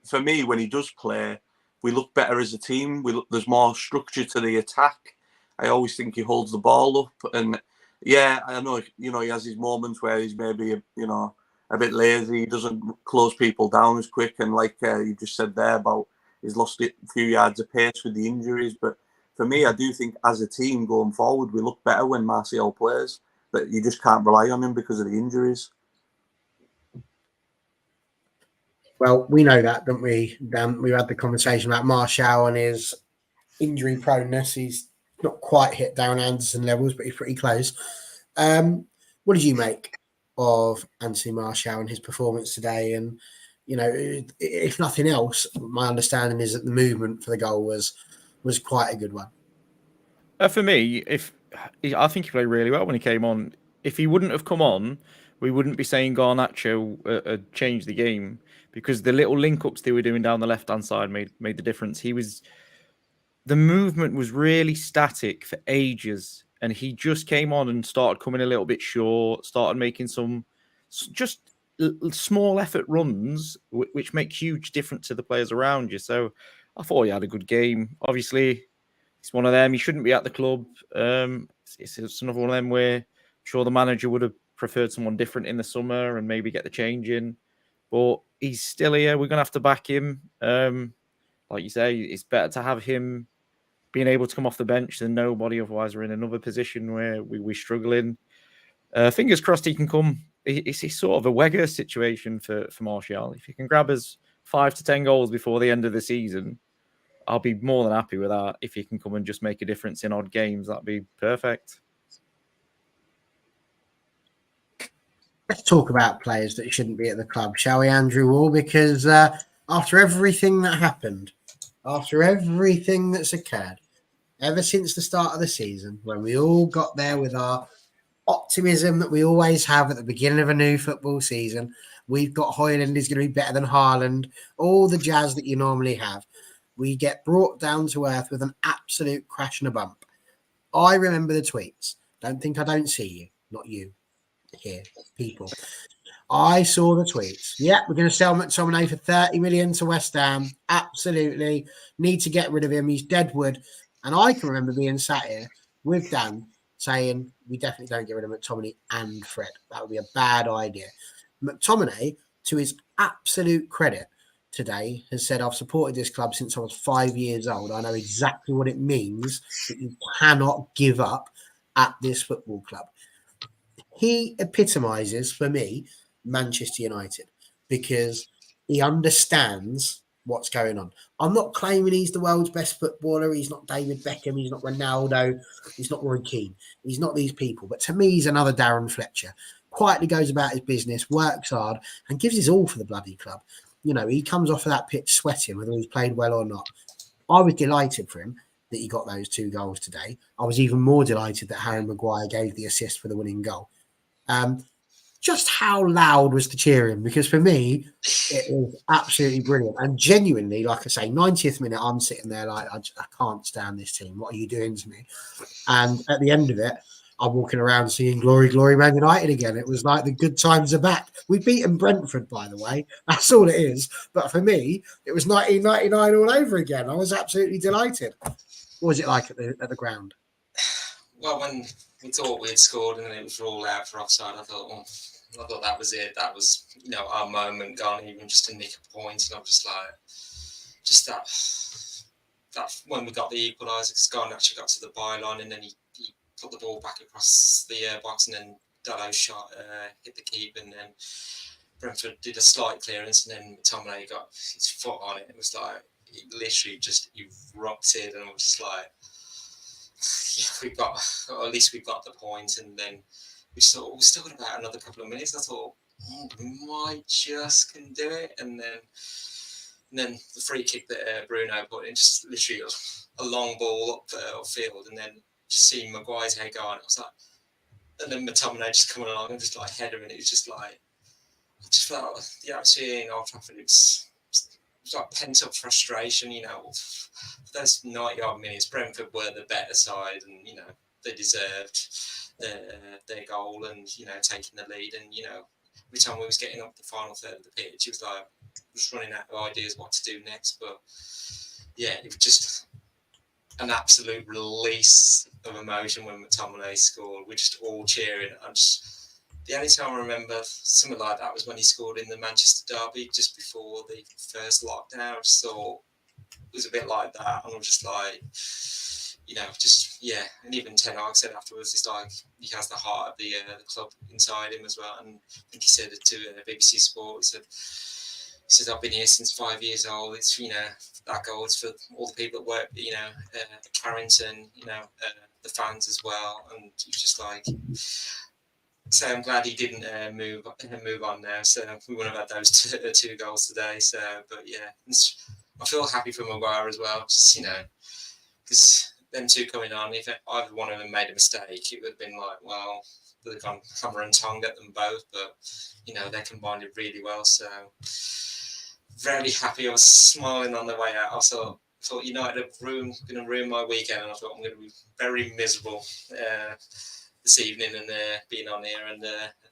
for me, when he does play, we look better as a team. There's more structure to the attack. I always think he holds the ball up, and yeah, I know, he has his moments where he's maybe, a bit lazy. He doesn't close people down as quick, and like you just said there about, he's lost a few yards of pace with the injuries. But for me, I do think as a team going forward, we look better when Martial plays. But you just can't rely on him because of the injuries. Well, we know that, don't we, Dan? We had the conversation about Martial and his injury proneness. He's not quite hit down Anderson levels, but he's pretty close. What did you make of Anthony Martial and his performance today? And, if nothing else, my understanding is that the movement for the goal was quite a good one. For me, I think he played really well when he came on. If he wouldn't have come on, we wouldn't be saying Garnacho changed the game, because the little link-ups they were doing down the left-hand side made the difference. The movement was really static for ages, and he just came on and started coming a little bit short, started making some just small effort runs, which make huge difference to the players around you. So I thought he had a good game. Obviously, it's one of them. He shouldn't be at the club. It's another one of them where I'm sure the manager would have preferred someone different in the summer and maybe get the change in. But he's still here. We're going to have to back him. Like you say, it's better to have him being able to come off the bench than nobody. Otherwise, we're in another position where we're struggling. Fingers crossed he can come. It's sort of a Wegger situation for Martial. If he can grab us 5 to 10 goals before the end of the season, I'll be more than happy with that. If he can come and just make a difference in odd games, that'd be perfect. Let's talk about players that shouldn't be at the club, shall we, Andrew Wall? Because after everything that happened, after everything that's occurred, ever since the start of the season, when we all got there with our optimism that we always have at the beginning of a new football season, we've got Højlund is going to be better than Haaland, all the jazz that you normally have. We get brought down to earth with an absolute crash and a bump. I remember the tweets. Don't think I don't see you. Not you. Here, people. I saw the tweets. Yeah, we're going to sell McTominay for 30 million to West Ham. Absolutely. Need to get rid of him. He's dead wood. And I can remember being sat here with Dan saying, we definitely don't get rid of McTominay and Fred. That would be a bad idea. McTominay, to his absolute credit, today has said, I've supported this club since I was 5 years old. I know exactly what it means that you cannot give up at this football club. He epitomizes, for me, Manchester United, because he understands what's going on. I'm not claiming he's the world's best footballer. He's not David Beckham. He's not Ronaldo. He's not Roy Keane. He's not these people. But to me, he's another Darren Fletcher. Quietly goes about his business, works hard, and gives his all for the bloody club. He comes off of that pitch sweating, whether he's played well or not. I was delighted for him that he got those 2 goals today. I was even more delighted that Harry Maguire gave the assist for the winning goal. Just how loud was the cheering? Because for me, it was absolutely brilliant. And genuinely, like I say, 90th minute, I'm sitting there like, I can't stand this team. What are you doing to me? And at the end of it, I'm walking around singing Glory, Glory, Man United again. It was like the good times are back. We've beaten Brentford, by the way. That's all it is. But for me, it was 1999 all over again. I was absolutely delighted. What was it like at the ground? Well, when we thought we'd scored and then it was ruled out for offside, I thought that was it. That was, our moment gone, even just to nick a point. And I was just like, that when we got the equaliser, Scott actually got to the byline and then he put the ball back across the box, and then Dalot shot hit the keeper, and then Brentford did a slight clearance, and then McTominay got his foot on it. It was like, it literally just erupted, and I was just like, or at least we got the point. And then we still got about another couple of minutes. I thought, we might just can do it. And then the free kick that Bruno put in, just literally a long ball up field, and then just seeing Maguire's head go on. It was like, and then McTominay just coming along and just like header, and it was just like, I just felt the atmosphere in Old Trafford, it was was like pent up frustration. Those 90-odd minutes, Brentford were the better side, and they deserved their goal and taking the lead. And every time we was getting up the final third of the pitch, it was like just running out of ideas what to do next. But yeah, it was just an absolute release of emotion when McTominay scored. We're just all cheering. The only time I remember something like that was when he scored in the Manchester derby just before the first lockdown. I just thought it was a bit like that, and I was just like, And even Ten Hag said afterwards, it's like he has the heart of the club inside him as well. And I think he said it to BBC Sport. He said, I've been here since 5 years old. It's that goal is for all the people that work, Carrington, the fans as well. And it's just like. So I'm glad he didn't move on now. So we wouldn't have had those two goals today. So, but yeah, I feel happy for Maguire as well. Just because them two coming on, if either one of them made a mistake, it would have been like, well, they've gone hammer and tongue at them both. But they combined it really well. So very happy. I was smiling on the way out. I thought United are going to ruin my weekend, and I thought I'm going to be very miserable. This evening and being on here and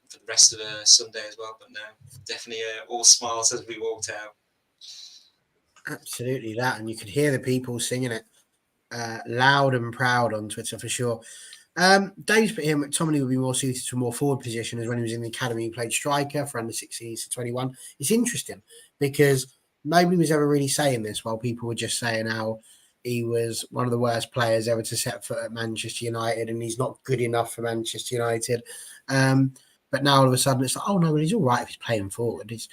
for the rest of the Sunday as well. But no, definitely all smiles as we walked out. Absolutely that, and you could hear the people singing it loud and proud on Twitter for sure. Dave's put here, McTominay would be more suited to a more forward position, as when he was in the academy he played striker for under 16s to 21. It's interesting because nobody was ever really saying this, while people were just saying how he was one of the worst players ever to set foot at Manchester United, and he's not good enough for Manchester United. But now all of a sudden it's like, oh no, but he's all right if he's playing forward. It's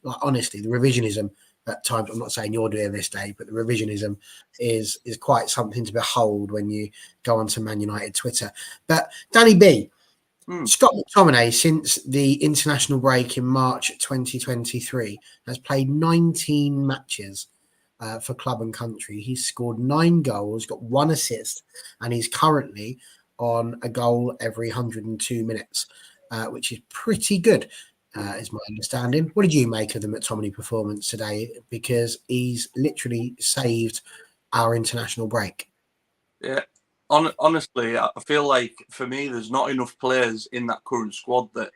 like, honestly, the revisionism at times, I'm not saying you're doing this, Dave, but the revisionism is quite something to behold when you go onto Man United Twitter. But Danny B, Scott McTominay, since the international break in March 2023, has played 19 matches for club and country. He's scored 9 goals, got 1 assist, and he's currently on a goal every 102 minutes, which is pretty good, is my understanding. What did you make of the McTominay performance today? Because he's literally saved our international break. Yeah, honestly, I feel like for me, there's not enough players in that current squad that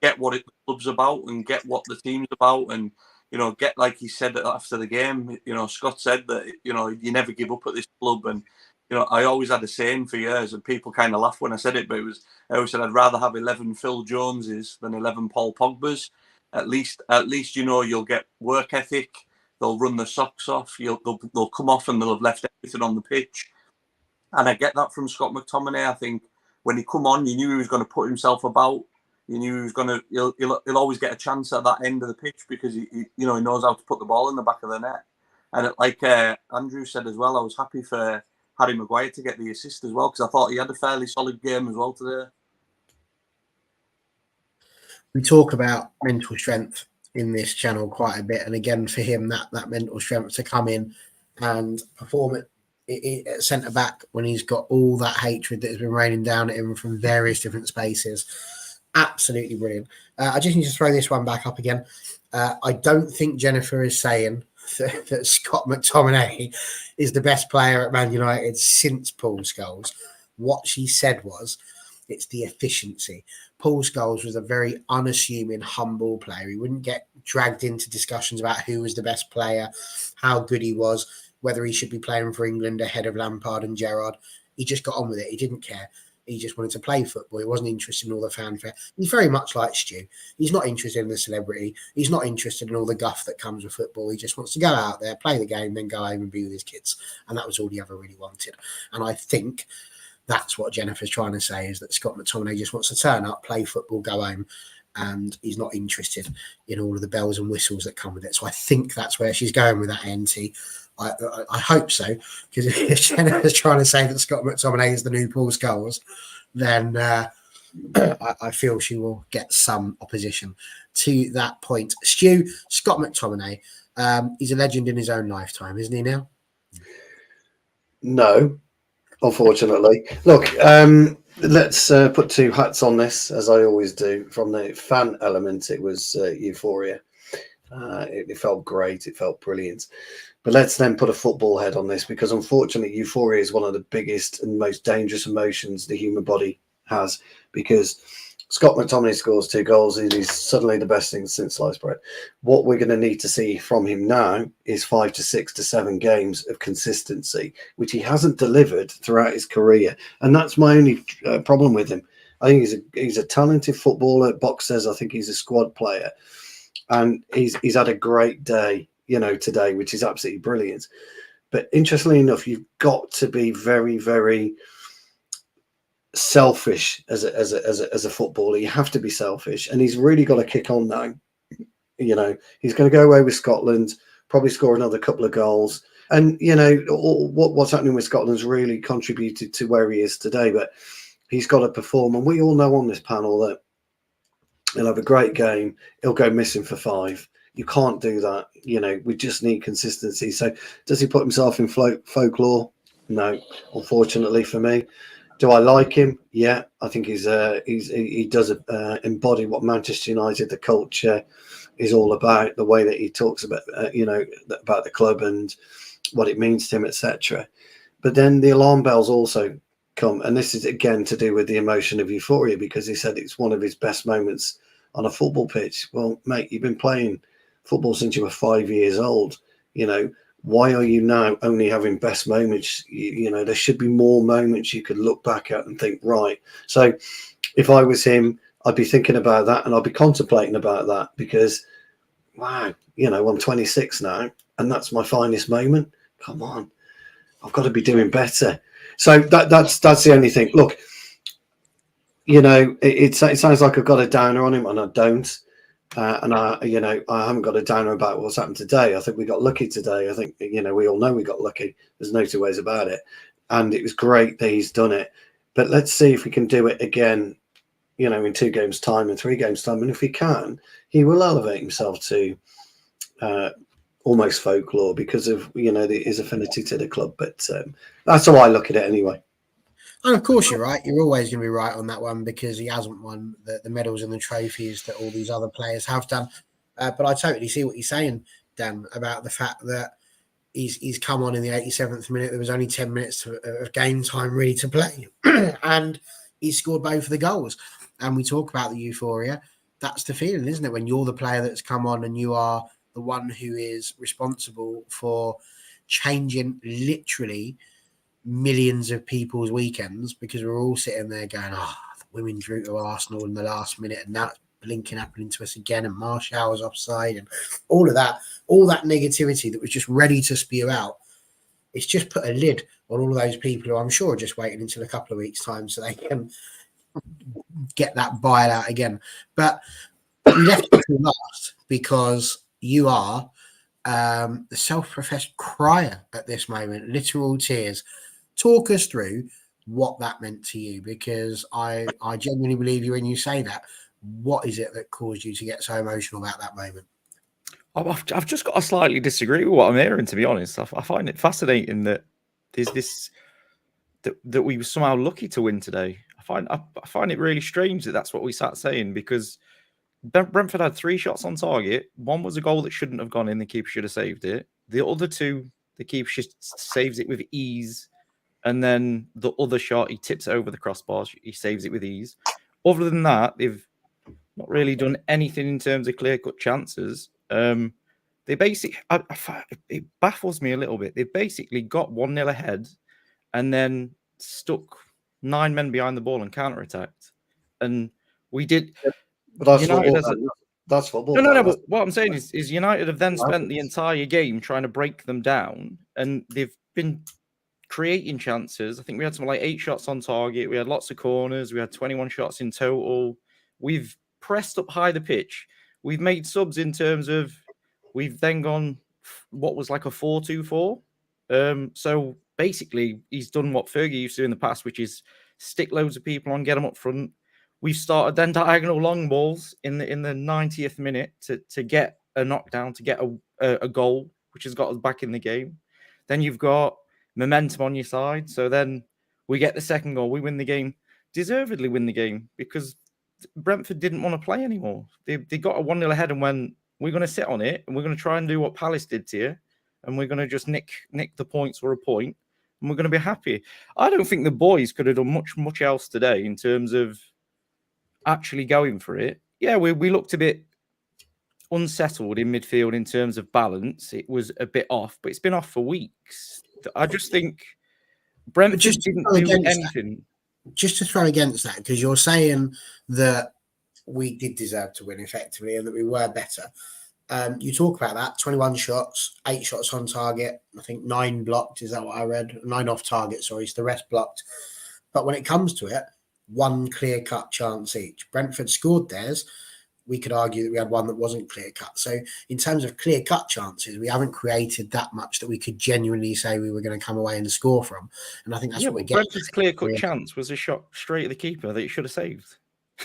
get what the club's about and get what the team's about, and get, like he said after the game, Scott said that, you never give up at this club. And, I always had a saying for years, and people kind of laugh when I said it, but I always said I'd rather have 11 Phil Joneses than 11 Paul Pogbas. At least, you'll get work ethic. They'll run the socks off. They'll come off and they'll have left everything on the pitch. And I get that from Scott McTominay. I think when he come on, you knew he was going to put himself about. You knew he was going to. He'll always get a chance at that end of the pitch because he knows how to put the ball in the back of the net. And like Andrew said as well, I was happy for Harry Maguire to get the assist as well, because I thought he had a fairly solid game as well today. We talk about mental strength in this channel quite a bit, and again for him, that mental strength to come in and perform at centre back when he's got all that hatred that has been raining down at him from various different spaces. Absolutely brilliant. I just need to throw this one back up again. I don't think Jennifer is saying that Scott McTominay is the best player at Man United since Paul Scholes. What she said was, it's the efficiency. Paul Scholes was a very unassuming, humble player. He wouldn't get dragged into discussions about who was the best player, how good he was, whether he should be playing for England ahead of Lampard and Gerrard. He just got on with it. He didn't care. He just wanted to play football. He wasn't interested in all the fanfare. He's very much like Stu. He's not interested in the celebrity. He's not interested in all the guff that comes with football. He just wants to go out there, play the game, then go home and be with his kids. And that was all he ever really wanted. And I think that's what Jennifer's trying to say, is that Scott McTominay just wants to turn up, play football, go home, and he's not interested in all of the bells and whistles that come with it. So I think that's where she's going with that, NT. I hope so, because if Jennifer's trying to say that Scott McTominay is the new Paul Scholes, then I feel she will get some opposition to that point. Stu, Scott McTominay, he's a legend in his own lifetime, isn't he now? No, unfortunately. Look, let's put 2 hats on this, as I always do. From the fan element, it was euphoria. It felt great. It felt brilliant. But let's then put a football head on this, because unfortunately, euphoria is one of the biggest and most dangerous emotions the human body has. Because Scott McTominay scores 2 goals and he's suddenly the best thing since sliced bread. What we're going to need to see from him now is 5 to 6 to 7 games of consistency, which he hasn't delivered throughout his career. And that's my only problem with him. I think he's a talented footballer. Box says I think he's a squad player. And he's had a great day, today, which is absolutely brilliant. But interestingly enough, you've got to be very, very selfish as a footballer. You have to be selfish, and he's really got to kick on now. He's going to go away with Scotland, probably score another couple of goals, and what's happening with Scotland's really contributed to where he is today. But he's got to perform, and we all know on this panel that he'll have a great game. He'll go missing for 5. You can't do that. We just need consistency. So does he put himself in folklore? No, unfortunately for me. Do I like him? Yeah, I think he does embody what Manchester United, the culture, is all about. The way that he talks about about the club and what it means to him, etc. But then the alarm bells also come, and this is again to do with the emotion of euphoria, because he said it's one of his best moments on a football pitch. Well, mate, you've been playing football since you were 5 years old. Why are you now only having best moments? There should be more moments you could look back at and think, right. So if I was him, I'd be thinking about that, and I'd be contemplating about that, because wow, I'm 26 now and that's my finest moment. Come on, I've got to be doing better. So that's the only thing. Look, it sounds like I've got a downer on him, and I don't. And I haven't got a downer about what's happened today. I think we got lucky today. I think, we all know we got lucky. There's no 2 ways about it. And it was great that he's done it. But let's see if we can do it again, in 2 games' time and 3 games' time. And if he can, he will elevate himself to almost folklore because of, his affinity to the club. But that's how I look at it anyway. And of course, you're right. You're always going to be right on that one, because he hasn't won the medals and the trophies that all these other players have done. But I totally see what you're saying, Dan, about the fact that he's come on in the 87th minute. There was only 10 minutes of game time really to play. And he scored both of the goals. And we talk about the euphoria. That's the feeling, isn't it? When you're the player that's come on and you are the one who is responsible for changing literally millions of people's weekends, because we're all sitting there going, the women drew to Arsenal in the last minute, and that's blinking happening to us again, and Martial was offside, and all that negativity that was just ready to spew out. It's just put a lid on all of those people who I'm sure are just waiting until a couple of weeks' time so they can get that bile out again. But we left it to last because you are the self-professed crier at this moment, literal tears. Talk us through what that meant to you, because I genuinely believe you when you say that. What is it that caused you to get so emotional about that moment? I've just got to slightly disagree with what I'm hearing, to be honest. I find it fascinating that there's this that we were somehow lucky to win today. I find it really strange that that's what we sat saying, because Brentford had 3 shots on target. One was a goal that shouldn't have gone in. The keeper should have saved it. The other 2, the keeper saves it with ease. And then the other shot, he tips it over the crossbar. He saves it with ease. Other than that, they've not really done anything in terms of clear-cut chances. They basically, it baffles me a little bit. They basically got 1-0 ahead and then stuck 9 men behind the ball and counter-attacked. And we did. But that's football. That's football. No. But what I'm saying is United have then spent the entire game trying to break them down, and they've been creating chances. I think we had something like 8 shots on target. We had lots of corners. We had 21 shots in total. We've pressed up high the pitch. We've made subs in terms of we've then gone what was like a 4-2-4. So basically, he's done what Fergie used to do in the past, which is stick loads of people on, get them up front. We've started then diagonal long balls in the 90th minute to get a knockdown, to get a goal, which has got us back in the game. Then you've got momentum on your side. So then we get the second goal. We win the game, deservedly win the game, because Brentford didn't want to play anymore. They got a 1-0 ahead and went, We're going to sit on it, and we're going to try and do what Palace did to you, and we're going to just nick the points for a point, and we're going to be happy. I don't think the boys could have done much else today in terms of actually going for it. Yeah, we looked a bit unsettled in midfield in terms of balance. It was a bit off, but it's been off for weeks. I just think Brentford didn't do anything. Just to throw against that, because you're saying that we did deserve to win effectively and that we were better. You talk about that, 21 shots, 8 shots on target, I think 9 blocked, is that what I read? 9 off target, sorry, so the rest blocked. But when it comes to it, 1 clear-cut chance each. Brentford scored theirs. We could argue that we had one that wasn't clear-cut. So in terms of clear-cut chances, we haven't created that much that we could genuinely say we were going to come away and score from. And I think that's what we get. Brentford's clear-cut chance was a shot straight at the keeper that he should have saved.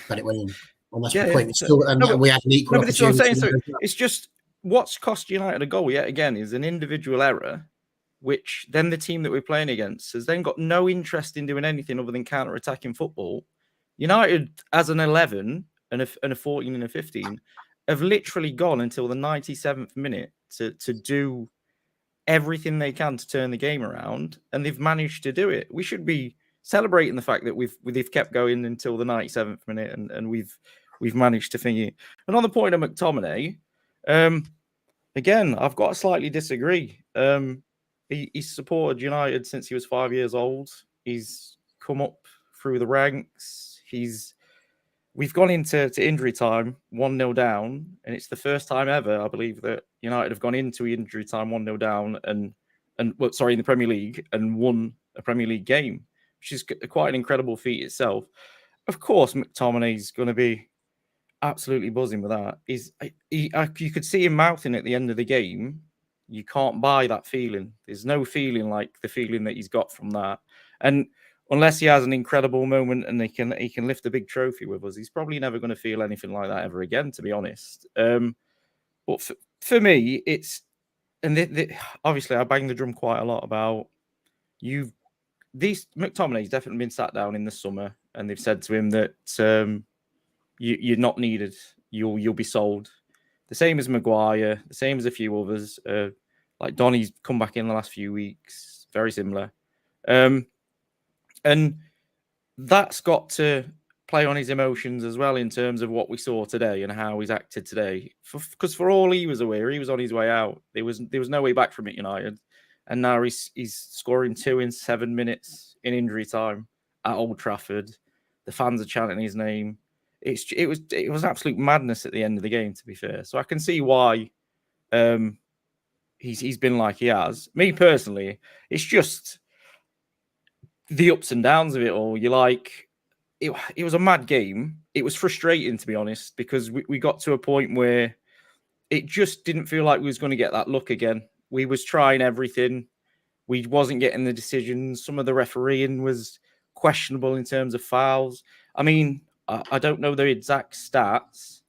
But it went in. And that's the point. It's still, and we had an equal opportunity. This is what I'm saying. So it's just what's cost United a goal yet again is an individual error, which then the team that we're playing against has then got no interest in doing anything other than counter-attacking football. United, as an 11 and a 14 and a 15, have literally gone until the 97th minute to do everything they can to turn the game around, and they've managed to do it. We should be celebrating the fact that they've kept going until the 97th minute, and we've managed to finish. And on the point of McTominay, again, I've got to slightly disagree. He's supported United since he was 5 years old. He's come up through the ranks. We've gone into injury time 1-0 down, and it's the first time ever, I believe, that United have gone into injury time 1-0 down in the Premier League and won a Premier League game, which is quite an incredible feat itself. Of course, McTominay's going to be absolutely buzzing with that. You could see him mouthing at the end of the game, you can't buy that feeling. There's no feeling like the feeling that he's got from that. And unless he has an incredible moment and he can lift a big trophy with us, he's probably never going to feel anything like that ever again, to be honest. But for me, it's... And obviously, I bang the drum quite a lot about McTominay's definitely been sat down in the summer, and they've said to him that you're not needed. You'll be sold. The same as Maguire, the same as a few others. Like Donny's come back in the last few weeks, very similar. And that's got to play on his emotions as well in terms of what we saw today and how he's acted today. Because for all he was aware, he was on his way out. There was no way back from it, United. And now he's scoring 2 in 7 minutes in injury time at Old Trafford. The fans are chanting his name. It was absolute madness at the end of the game, to be fair. So I can see why he's been like he has. Me personally, it's just the ups and downs of it all. It was a mad game. It was frustrating, to be honest, because we got to a point where it just didn't feel like we was going to get that look again. We was trying everything. We wasn't getting the decisions. Some of the refereeing was questionable in terms of fouls. I mean, I don't know the exact stats,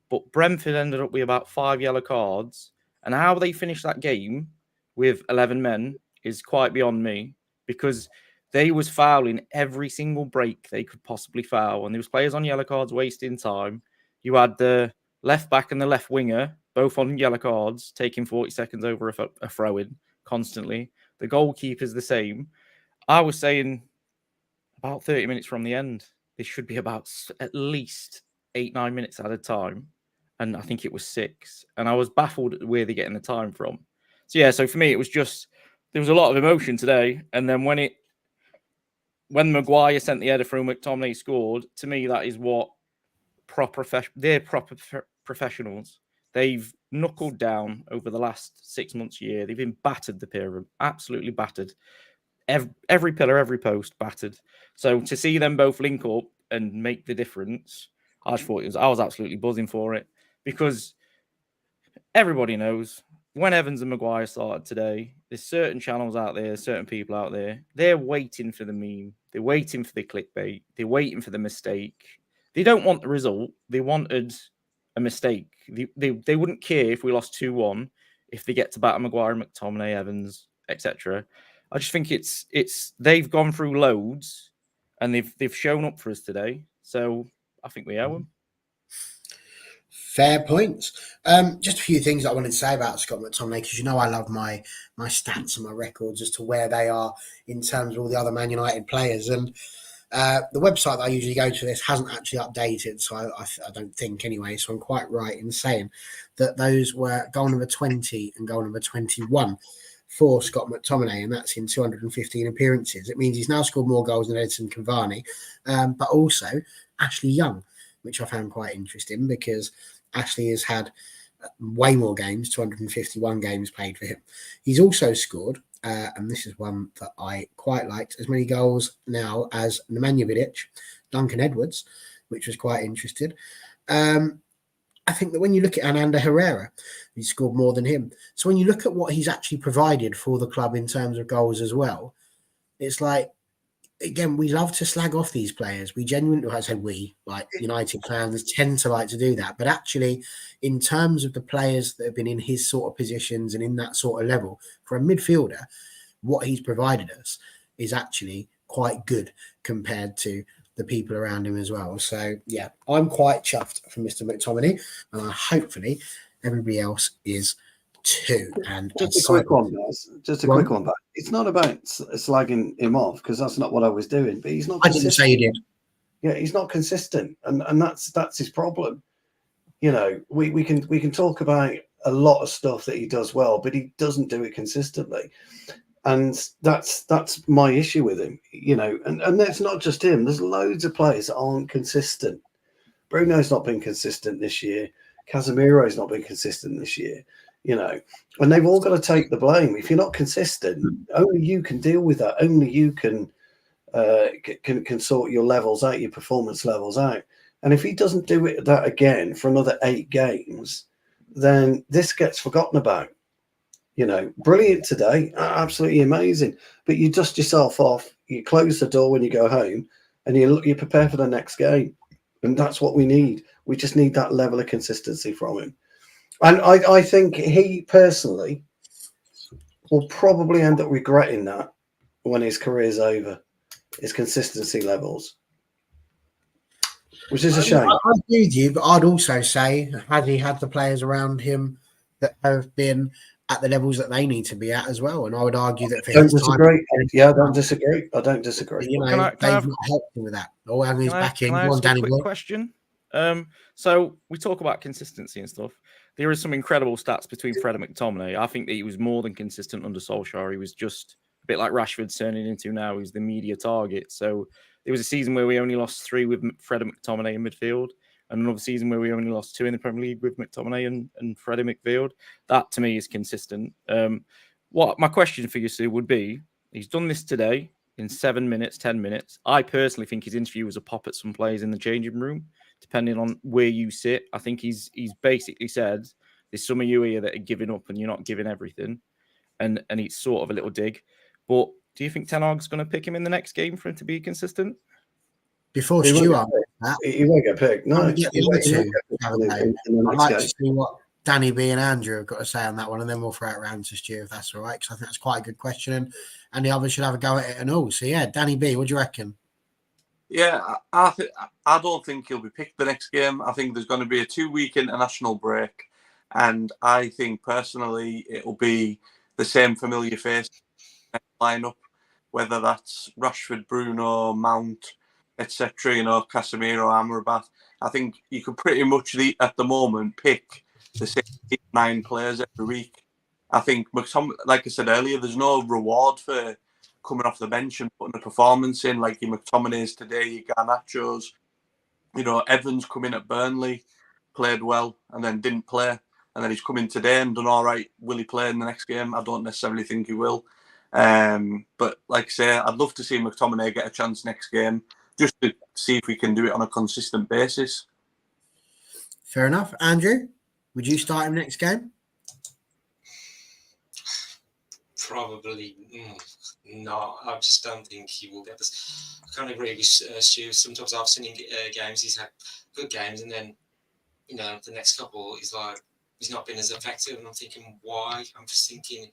but Brentford ended up with about 5 yellow cards. And how they finished that game with 11 men is quite beyond me, because they was fouling every single break they could possibly foul. And there was players on yellow cards wasting time. You had the left back and the left winger, both on yellow cards, taking 40 seconds over a throw-in constantly. The goalkeeper's the same. I was saying about 30 minutes from the end, this should be about at least 8-9 minutes at a time. And I think it was 6. And I was baffled at where they're getting the time from. So for me, it was just, there was a lot of emotion today. And then when Maguire sent the header through, McTominay scored, to me, that is what they're proper professionals. They've knuckled down over the last 6 months, year. They've been battered, the pair of them, absolutely battered. Every pillar, every post, battered. So to see them both link up and make the difference, I was absolutely buzzing for it, because everybody knows when Evans and Maguire started today, there's certain channels out there, certain people out there, they're waiting for the meme. They're waiting for the clickbait. They're waiting for the mistake. They don't want the result. They wanted a mistake. They wouldn't care if we lost 2-1 if they get to batter Maguire, McTominay, Evans, etc. I just think it's they've gone through loads and they've shown up for us today. So I think we owe them. Fair points. Just a few things I wanted to say about Scott McTominay, because I love my stats and my records as to where they are in terms of all the other Man United players. And the website that I usually go to this hasn't actually updated, so I don't think anyway. So I'm quite right in saying that those were goal number 20 and goal number 21 for Scott McTominay, and that's in 215 appearances. It means he's now scored more goals than Edison Cavani, but also Ashley Young, which I found quite interesting because Ashley has had way more games, 251 games played for him. He's also scored, and this is one that I quite liked, as many goals now as Nemanja Vidic, Duncan Edwards, which was quite interesting. I think that when you look at Ananda Herrera, he scored more than him. So when you look at what he's actually provided for the club in terms of goals as well, it's like, again, we love to slag off these players. We genuinely, I say we, like United fans, tend to like to do that. But actually, in terms of the players that have been in his sort of positions and in that sort of level, for a midfielder, what he's provided us is actually quite good compared to the people around him as well. So, yeah, I'm quite chuffed for Mr. McTominay, and hopefully everybody else is too. And just a quick one, guys. Just a quick one, but it's not about slagging him off, because that's not what I was doing. But he's not. I didn't say you did. Yeah, he's not consistent, and that's his problem. We can talk about a lot of stuff that he does well, but he doesn't do it consistently, and that's my issue with him. And that's not just him. There's loads of players that aren't consistent. Bruno's not been consistent this year. Casemiro's not been consistent this year. And they've all got to take the blame. If you're not consistent, only you can deal with that. Only you can sort your levels out, your performance levels out. And if he doesn't do that again for another 8 games, then this gets forgotten about. Brilliant today, absolutely amazing. But you dust yourself off, you close the door when you go home, and you prepare for the next game. And that's what we need. We just need that level of consistency from him. And I think he personally will probably end up regretting that when his career's over, his consistency levels, which is a shame. I agree with you, but I'd also say, has he had the players around him that have been at the levels that they need to be at as well? And I would argue that for I don't disagree. I don't disagree. They've not helped him with that. Or having his backing. Can I ask a quick question? So we talk about consistency and stuff. There is some incredible stats between Fred and McTominay. I think that he was more than consistent under Solskjaer. He was just a bit like Rashford's turning into now. He's the media target. So there was a season where we only lost 3 with Fred and McTominay in midfield, and another season where we only lost 2 in the Premier League with McTominay and Fred in midfield. That to me is consistent. What my question for you, Sue, would be: he's done this today in 7 minutes, 10 minutes. I personally think his interview was a pop at some players in the changing room, depending on where you sit. I think he's basically said, there's some of you here that are giving up and you're not giving everything. And it's sort of a little dig. But do you think Ten Hag's going to pick him in the next game for him to be consistent? Before Stuart, he won't get picked. No, I'd like to see what Danny B and Andrew have got to say on that one, and then we'll throw it around to Stu if that's all right, because I think that's quite a good question, and the others should have a go at it and all. So yeah, Danny B, what do you reckon? Yeah, I don't think he'll be picked the next game. I think there's going to be a 2-week international break, and I think personally it'll be the same familiar face lineup, whether that's Rashford, Bruno, Mount, etc. Casemiro, Amrabat. I think you could pretty much at the moment pick the same 9 players every week. I think, like I said earlier, there's no reward for coming off the bench and putting a performance in like your McTominay's today, your Garnachos. Evans come in at Burnley, played well, and then didn't play. And then he's come in today and done all right. Will he play in the next game? I don't necessarily think he will. But like I say, I'd love to see McTominay get a chance next game, just to see if we can do it on a consistent basis. Fair enough. Andrew, would you start him next game? Probably not. I just don't think he will get this. I kind of agree with Stu. Sometimes I've seen in games he's had good games, and then the next couple he's not been as effective. And I'm thinking, why? I'm just thinking,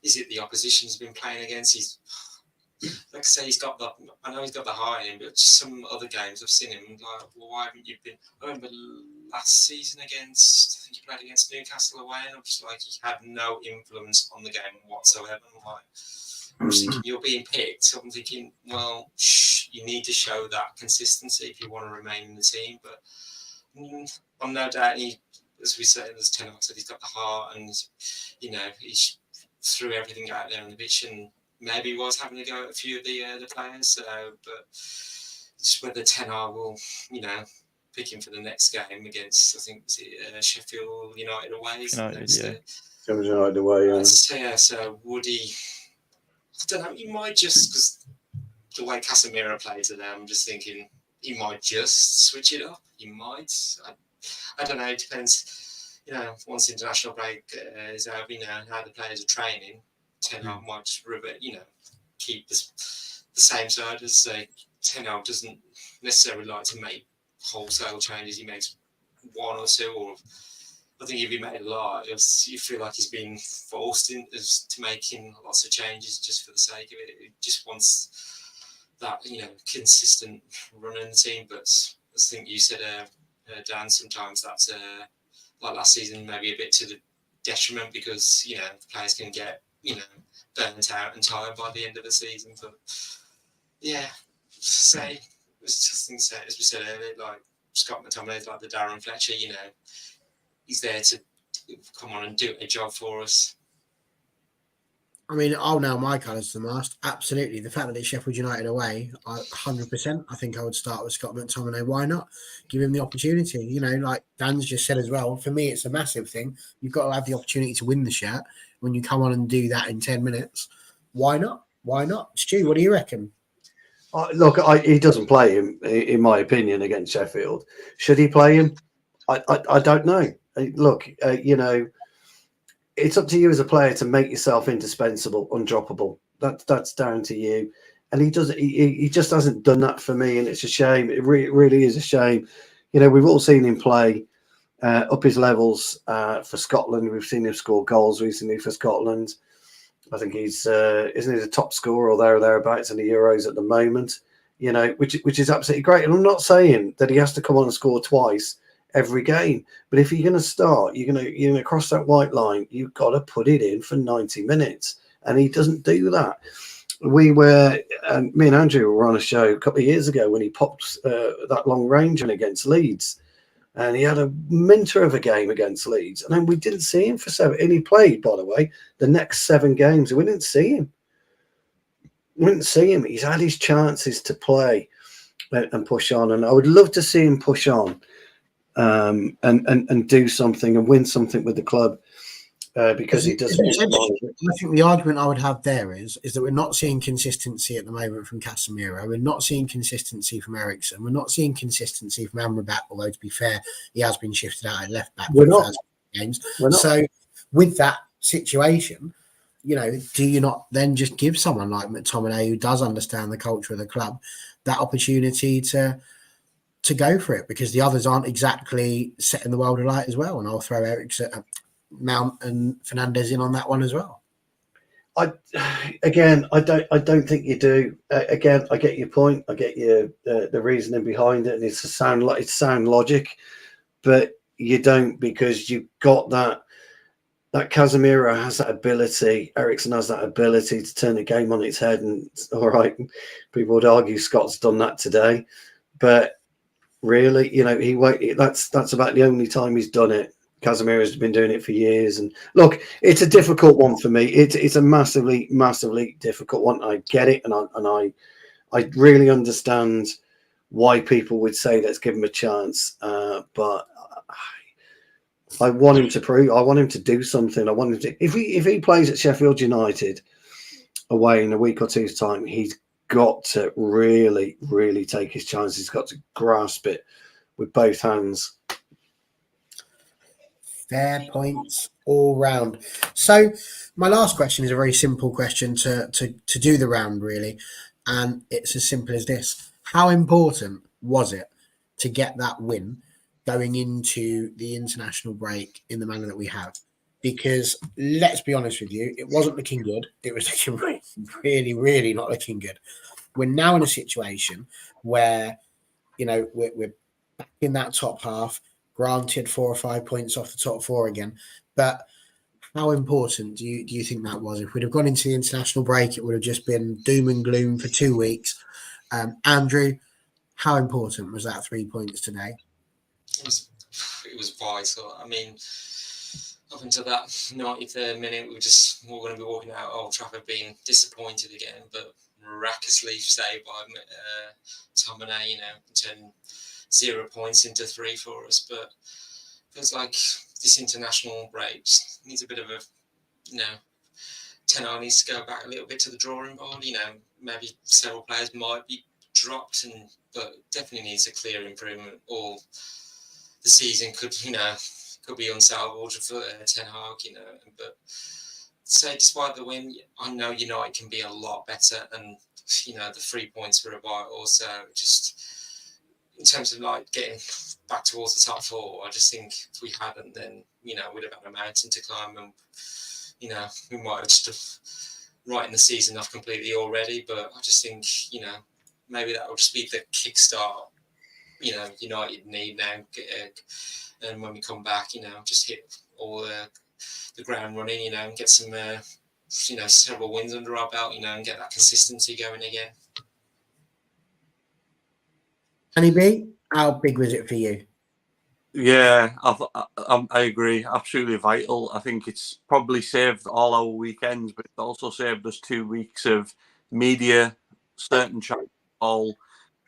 is it the opposition he's been playing against? like I say, I know he's got the heart in him, but some other games I've seen him like, well, why haven't you been? I remember last season I think he played against Newcastle away, and I'm just like, he had no influence on the game whatsoever. I'm just thinking, you're being picked. So I'm thinking, well, you need to show that consistency if you want to remain in the team. But I'm no doubt as we said, as Ten Hag said, he's got the heart, and he threw everything out there on the pitch, and maybe he was having to go at a few of the players. But just whether Ten Hag will, pick him for the next game against, I think, Sheffield United away. Sheffield United away, yeah. So would he? I don't know. He might just, because the way Casemiro played today, I'm just thinking he might just switch it up. He might. I don't know. It depends. Once the international break is over, how the players are training. Ten Hag might just keep the same side as Ten Hag doesn't necessarily like to make wholesale changes. He makes one or two, or I think if he made a lot, you feel like he's being forced to making lots of changes just for the sake of it. He just wants that consistent run in the team. But I think you said, Dan, sometimes that's like last season, maybe a bit to the detriment, because the players can get burnt out and tired by the end of the season. But as we said earlier, like Scott McTominay is like the Darren Fletcher. He's there to come on and do a job for us. I mean, I'll nail my colours to the mast. Absolutely. The fact that it's Sheffield United away, 100%. I think I would start with Scott McTominay. Why not? Give him the opportunity. Like Dan's just said as well, for me, it's a massive thing. You've got to have the opportunity to win the shirt. When you come on and do that in 10 minutes, why not? Why not? Stu, what do you reckon? Look, he doesn't play him, in my opinion, against Sheffield. Should he play him? I don't know. Look, it's up to you as a player to make yourself indispensable, undroppable. That's down to you. And he just hasn't done that for me, and it's a shame. It really is a shame. We've all seen him play up his levels for Scotland. We've seen him score goals recently for Scotland. I think he's isn't he the top scorer or thereabouts in the Euros at the moment? Which is absolutely great. And I'm not saying that he has to come on and score twice every game, but if you're going to start, you're going to cross that white line. You've got to put it in for 90 minutes, and he doesn't do that. Me and Andrew were on a show a couple of years ago when he popped that long range in against Leeds. And he had a minter of a game against Leeds. And then we didn't see him for 7. And he played, by the way, the next 7 games. We didn't see him. He's had his chances to play and push on. And I would love to see him push on and do something and win something with the club. Because he does. I think the argument I would have there is that we're not seeing consistency at the moment from Casemiro. We're not seeing consistency from Eriksen. We're not seeing consistency from Amrabat, although to be fair, he has been shifted out at left back for the first games. So with that situation, do you not then just give someone like McTominay, who does understand the culture of the club, that opportunity to go for it? Because the others aren't exactly setting the world alight as well. And I'll throw Eriksen, Mount and Fernandes in on that one as well. I don't think you do. Again, I get your point. I get the reasoning behind it, and it's sound logic, but you don't, because you've got that Casemiro has that ability. Eriksen has that ability to turn the game on its head. And all right, people would argue Scott's done that today, but really, he won't. That's about the only time he's done it. Casemiro's been doing it for years. And look, it's a difficult one for me. It's a massively, massively difficult one. I get it. And I really understand why people would say, let's give him a chance. But I want him to prove, I want him to do something. I want him to, if he plays at Sheffield United away in a week or two's time, he's got to really, really take his chance. He's got to grasp it with both hands. Fair points all round. So my last question is a very simple question to do the round, really. And it's as simple as this. How important was it to get that win going into the international break in the manner that we have? because let's be honest with you, it wasn't looking good. It was looking really, really not looking good. We're now in a situation where, you know, we're back in that top half, granted 4 or 5 points off the top four again. But how important do you think that was? If we'd have gone into the international break, it would have just been doom and gloom for 2 weeks. Andrew, how important was that 3 points today? It was vital. I mean, up until that 93rd minute, we were going to be walking out Old Trafford being disappointed again, but miraculously saved by Tomine, you know, turning 0 points into 3 for us. But it feels like this international break needs a bit of a, you know, Ten Hag needs to go back a little bit to the drawing board. You know, maybe several players might be dropped, but definitely needs a clear improvement. Or the season could be unsalvageable for Ten Hag. You know, but say despite the win, I know United can be a lot better, and you know the 3 points were vital. So just in terms of like getting back towards the top four, I just think if we hadn't, then you know we'd have had a mountain to climb, and you know we might have just writing the season off completely already. But I just think you know maybe that will just be the kickstart. You know, United need now, and when we come back, you know, just hit all the ground running, you know, and get some, you know, several wins under our belt, you know, and get that consistency going again. Annie B, how big was it for you? Yeah, I agree. Absolutely vital. I think it's probably saved all our weekends, but it's also saved us 2 weeks of media, certain channels all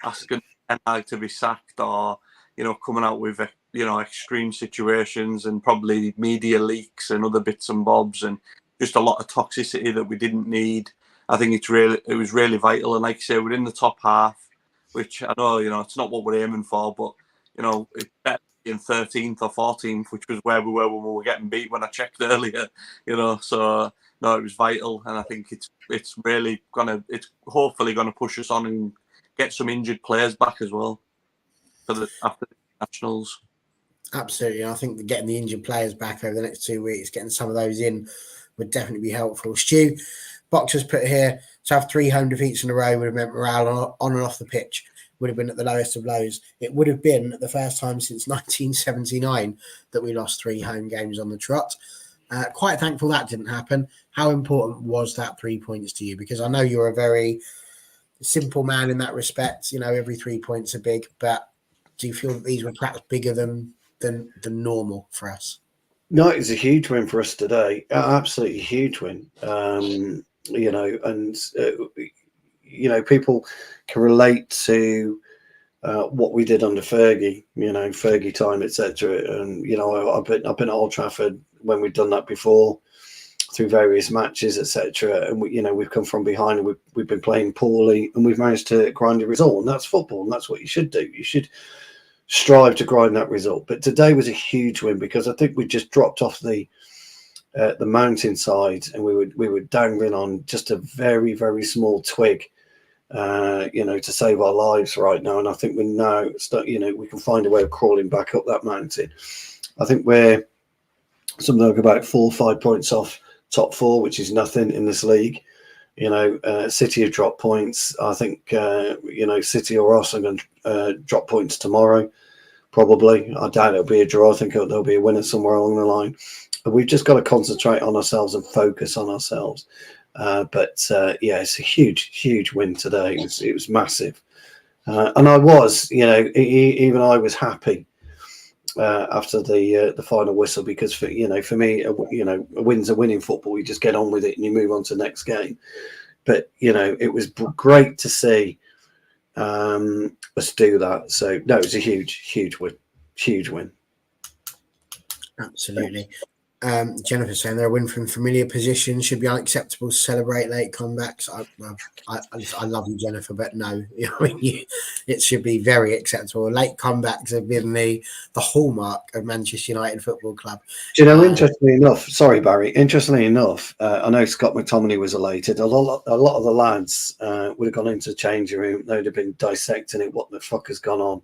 asking Ten Hag to be sacked, or you know, coming out with you know extreme situations and probably media leaks and other bits and bobs, and just a lot of toxicity that we didn't need. I think it was really vital, and like I say, we're in the top half, which I know you know it's not what we're aiming for, but you know it's better in 13th or 14th, which was where we were when we were getting beat when I checked earlier, you know. So no, it was vital, and I think it's hopefully gonna push us on and get some injured players back as well after the nationals. Absolutely, I think getting the injured players back over the next 2 weeks, getting some of those in, would definitely be helpful. Stu, Boxers put here to have 3 home defeats in a row would have meant morale on and off the pitch would have been at the lowest of lows. It would have been the first time since 1979 that we lost 3 home games on the trot. Quite thankful that didn't happen. How important was that 3 points to you? Because I know you're a very simple man in that respect. You know, every 3 points are big, but do you feel that these were perhaps bigger than normal for us? No, it was a huge win for us today. Absolutely huge win. You know, and you know, people can relate to what we did under Fergie. You know, Fergie time, etc. And you know, I've been at Old Trafford when we've done that before, through various matches, etc. And you know, we've come from behind and we've been playing poorly, and we've managed to grind a result. And that's football, and that's what you should do. You should strive to grind that result. But today was a huge win because I think we just dropped off the mountainside, and we were dangling on just a very, very small twig, you know, to save our lives right now. And I think we now you know, we can find a way of crawling back up that mountain. I think we're something like about 4 or 5 points off top four, which is nothing in this league. You know, City have dropped points. I think, you know, City or us are going to drop points tomorrow, probably. I doubt it'll be a draw. I think there'll be a winner somewhere along the line. But we've just got to concentrate on ourselves and focus on ourselves. But yeah, it's a huge, huge win today. It was massive. And I was, you know, even I was happy after the final whistle, because for me, you know, a win's a win in football. You just get on with it and you move on to the next game. But you know, it was great to see us do that. So no, it was a huge win. Absolutely. Jennifer saying they're a win from familiar positions, should be unacceptable to celebrate late comebacks. I love you, Jennifer, but no, it should be very acceptable. Late comebacks have been the hallmark of Manchester United Football Club. Do you know, interestingly enough, sorry Barry, I know Scott McTominay was elated. A lot of the lads would have gone into the changing room. They'd have been dissecting it. What the fuck has gone on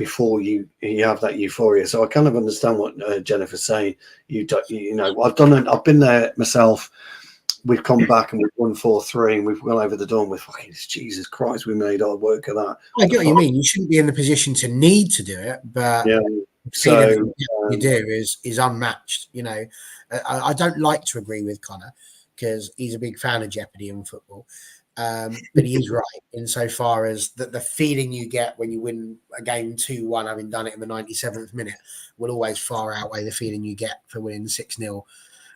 before you have that euphoria. So I kind of understand what Jennifer's saying. You know, I've been there myself. We've come back and we've won 4-3 and we've gone over the door and we're fucking, Jesus Christ, we made hard work of that. I get what you mean. You shouldn't be in the position to need to do it, but yeah. So you do is unmatched. You know, I don't like to agree with Connor because he's a big fan of jeopardy in football, but he is right insofar as that the feeling you get when you win a game 2-1, having done it in the 97th minute, will always far outweigh the feeling you get for winning 6-0.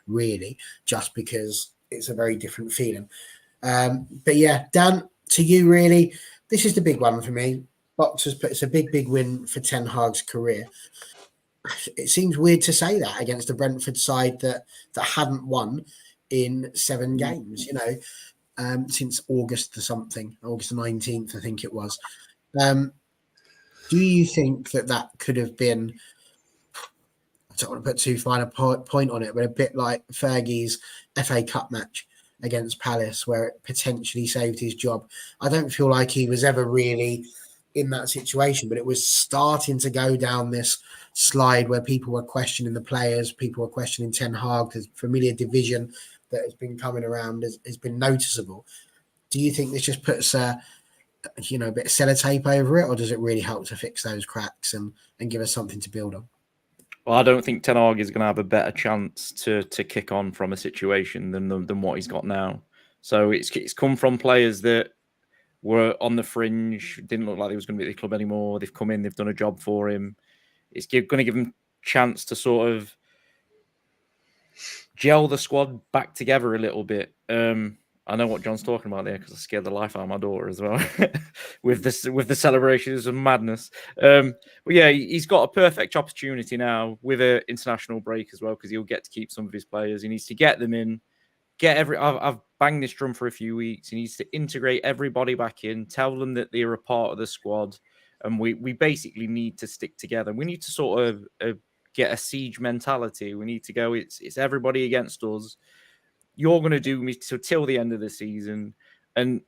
Really, just because it's a very different feeling. But yeah, Dan, to you, really, this is the big one for me. Boxers, but it's a big win for Ten Hag's career. It seems weird to say that against the Brentford side that hadn't won in 7 games, you know, since August 19th, I think it was. Do you think that could have been, I don't want to put too fine a point on it, but a bit like Fergie's FA Cup match against Palace, where it potentially saved his job? I don't feel like he was ever really in that situation, but it was starting to go down this slide where people were questioning the players, people were questioning Ten Hag. The familiar division that has been coming around has been noticeable. Do you think this just puts a bit of sellotape over it, or does it really help to fix those cracks and give us something to build on? Well, I don't think Ten Hag is going to have a better chance to kick on from a situation than what he's got now. So it's come from players that were on the fringe, didn't look like they was going to be at the club anymore. They've come in, they've done a job for him. It's going to give him a chance to sort of gel the squad back together a little bit. I know what John's talking about there because I scared the life out of my daughter as well with the celebrations and madness. But yeah, he's got a perfect opportunity now with an international break as well, because he'll get to keep some of his players. He needs to get them in. I've banged this drum for a few weeks. He needs to integrate everybody back in, tell them that they're a part of the squad, and we basically need to stick together. We need to sort of get a siege mentality. We need to go, it's everybody against us. You're going to do me till the end of the season. And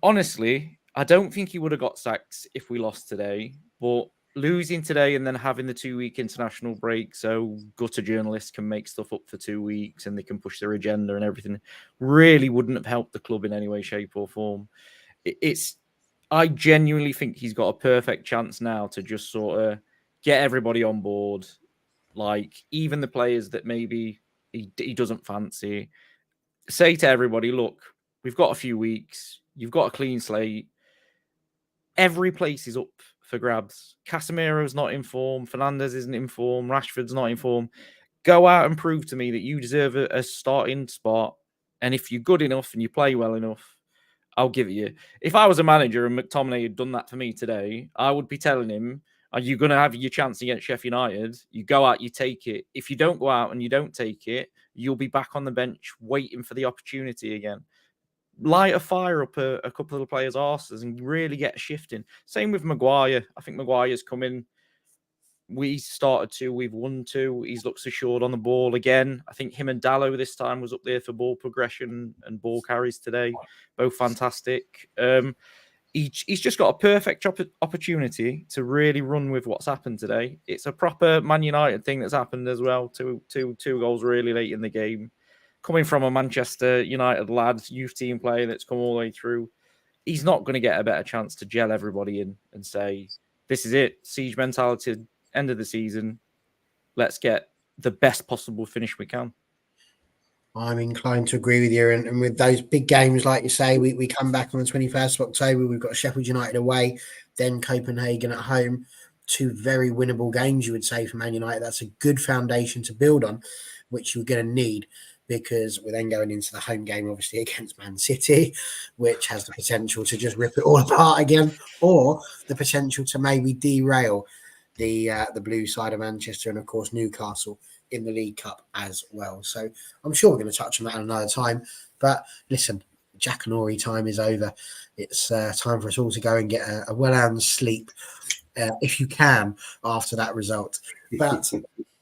honestly, I don't think he would have got sacked if we lost today, but losing today and then having the 2-week international break so gutter journalists can make stuff up for 2 weeks and they can push their agenda and everything really wouldn't have helped the club in any way, shape or form. I genuinely think he's got a perfect chance now to just sort of get everybody on board, like even the players that maybe he doesn't fancy. Say to everybody, look, we've got a few weeks, you've got a clean slate. Every place is up for grabs. Casemiro's not in form. Fernandes isn't in form. Rashford's not in form. Go out and prove to me that you deserve a starting spot. And if you're good enough and you play well enough, I'll give it you. If I was a manager and McTominay had done that for me today, I would be telling him, are you going to have your chance against Sheffield United? You go out, you take it. If you don't go out and you don't take it, you'll be back on the bench waiting for the opportunity again. Light a fire up a couple of the players' arses and really get shifting. Same with Maguire. I think Maguire's come in. We started 2, we've won 2. He's looks assured on the ball again. I think him and Dallo this time was up there for ball progression and ball carries today. Both fantastic. He's just got a perfect opportunity to really run with what's happened today. It's a proper Man United thing that's happened as well. Two goals really late in the game. Coming from a Manchester United lad, youth team player that's come all the way through, he's not going to get a better chance to gel everybody in and say, this is it, siege mentality, end of the season. Let's get the best possible finish we can. I'm inclined to agree with you. And with those big games, like you say, we come back on the 21st of October. We've got Sheffield United away, then Copenhagen at home. 2 very winnable games, you would say, for Man United. That's a good foundation to build on, which you're going to need, because we're then going into the home game, obviously, against Man City, which has the potential to just rip it all apart again, or the potential to maybe derail the blue side of Manchester and, of course, Newcastle in the League Cup as well. So I'm sure we're going to touch on that another time. But listen, Jackanory time is over. It's time for us all to go and get a well-earned sleep, if you can, after that result. But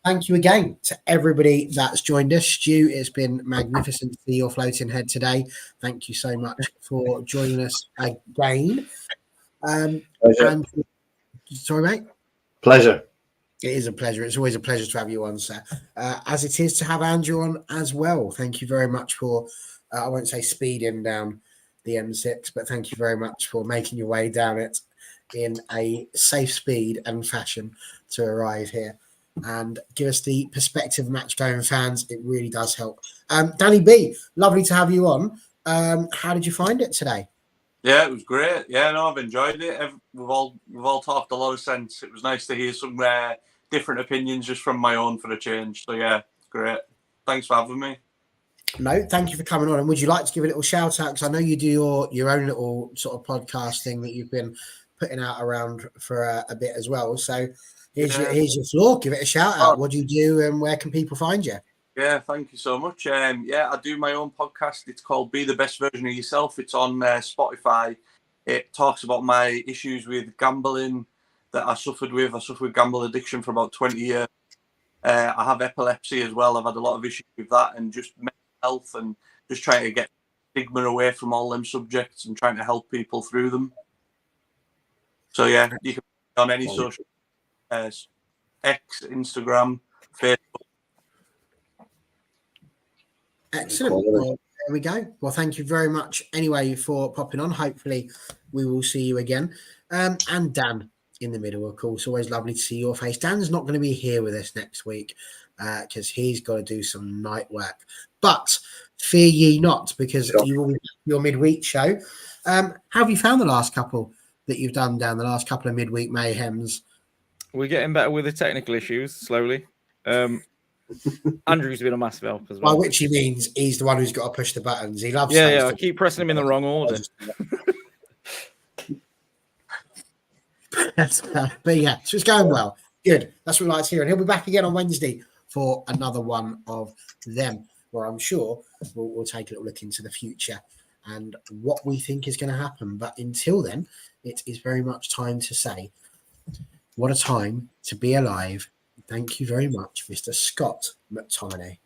thank you again to everybody that's joined us. Stu, it's been magnificent to see your floating head today. Thank you so much for joining us again. And Sorry, mate. Pleasure. It is a pleasure. It's always a pleasure to have you on, sir. As it is to have Andrew on as well. Thank you very much for, I won't say speeding down the M6, but thank you very much for making your way down it in a safe speed and fashion to arrive here and give us the perspective of match day fans. It really does help. Danny B, lovely to have you on. How did you find it today? Yeah, it was great. Yeah, no, I've enjoyed it. We've all talked a lot of sense. It was nice to hear some different opinions just from my own for a change. So yeah, great. Thanks for having me. No, thank you for coming on. And would you like to give a little shout out? Because I know you do your own little sort of podcast thing that you've been putting out around for a bit as well. So here's your floor. Give it a shout out. What do you do and where can people find you? Yeah, thank you so much. Yeah, I do my own podcast. It's called Be the Best Version of Yourself. It's on Spotify. It talks about my issues with gambling that I suffered with. I suffered with gambling addiction for about 20 years. I have epilepsy as well. I've had a lot of issues with that and just mental health and just trying to get stigma away from all them subjects and trying to help people through them. So yeah, you can find on any social X, Instagram, Facebook. Excellent. Well, there we go. Well, thank you very much anyway for popping on. Hopefully we will see you again. And Dan in the middle, of course. Always lovely to see your face. Dan's not going to be here with us next week because he's got to do some night work. But fear ye not, because you will be your midweek show. How have you found the last couple that you've done, Dan, the last couple of midweek mayhems? We're getting better with the technical issues slowly. Andrew's been a massive help as well. By which he means he's the one who's got to push the buttons. He loves Yeah, I keep pressing him in the wrong order. But yeah, so it's going well. Good. That's what we like to hear. And he'll be back again on Wednesday for another one of them, where I'm sure we'll take a little look into the future and what we think is going to happen. But until then, it is very much time to say, what a time to be alive. Thank you very much, Mr. Scott McTominay.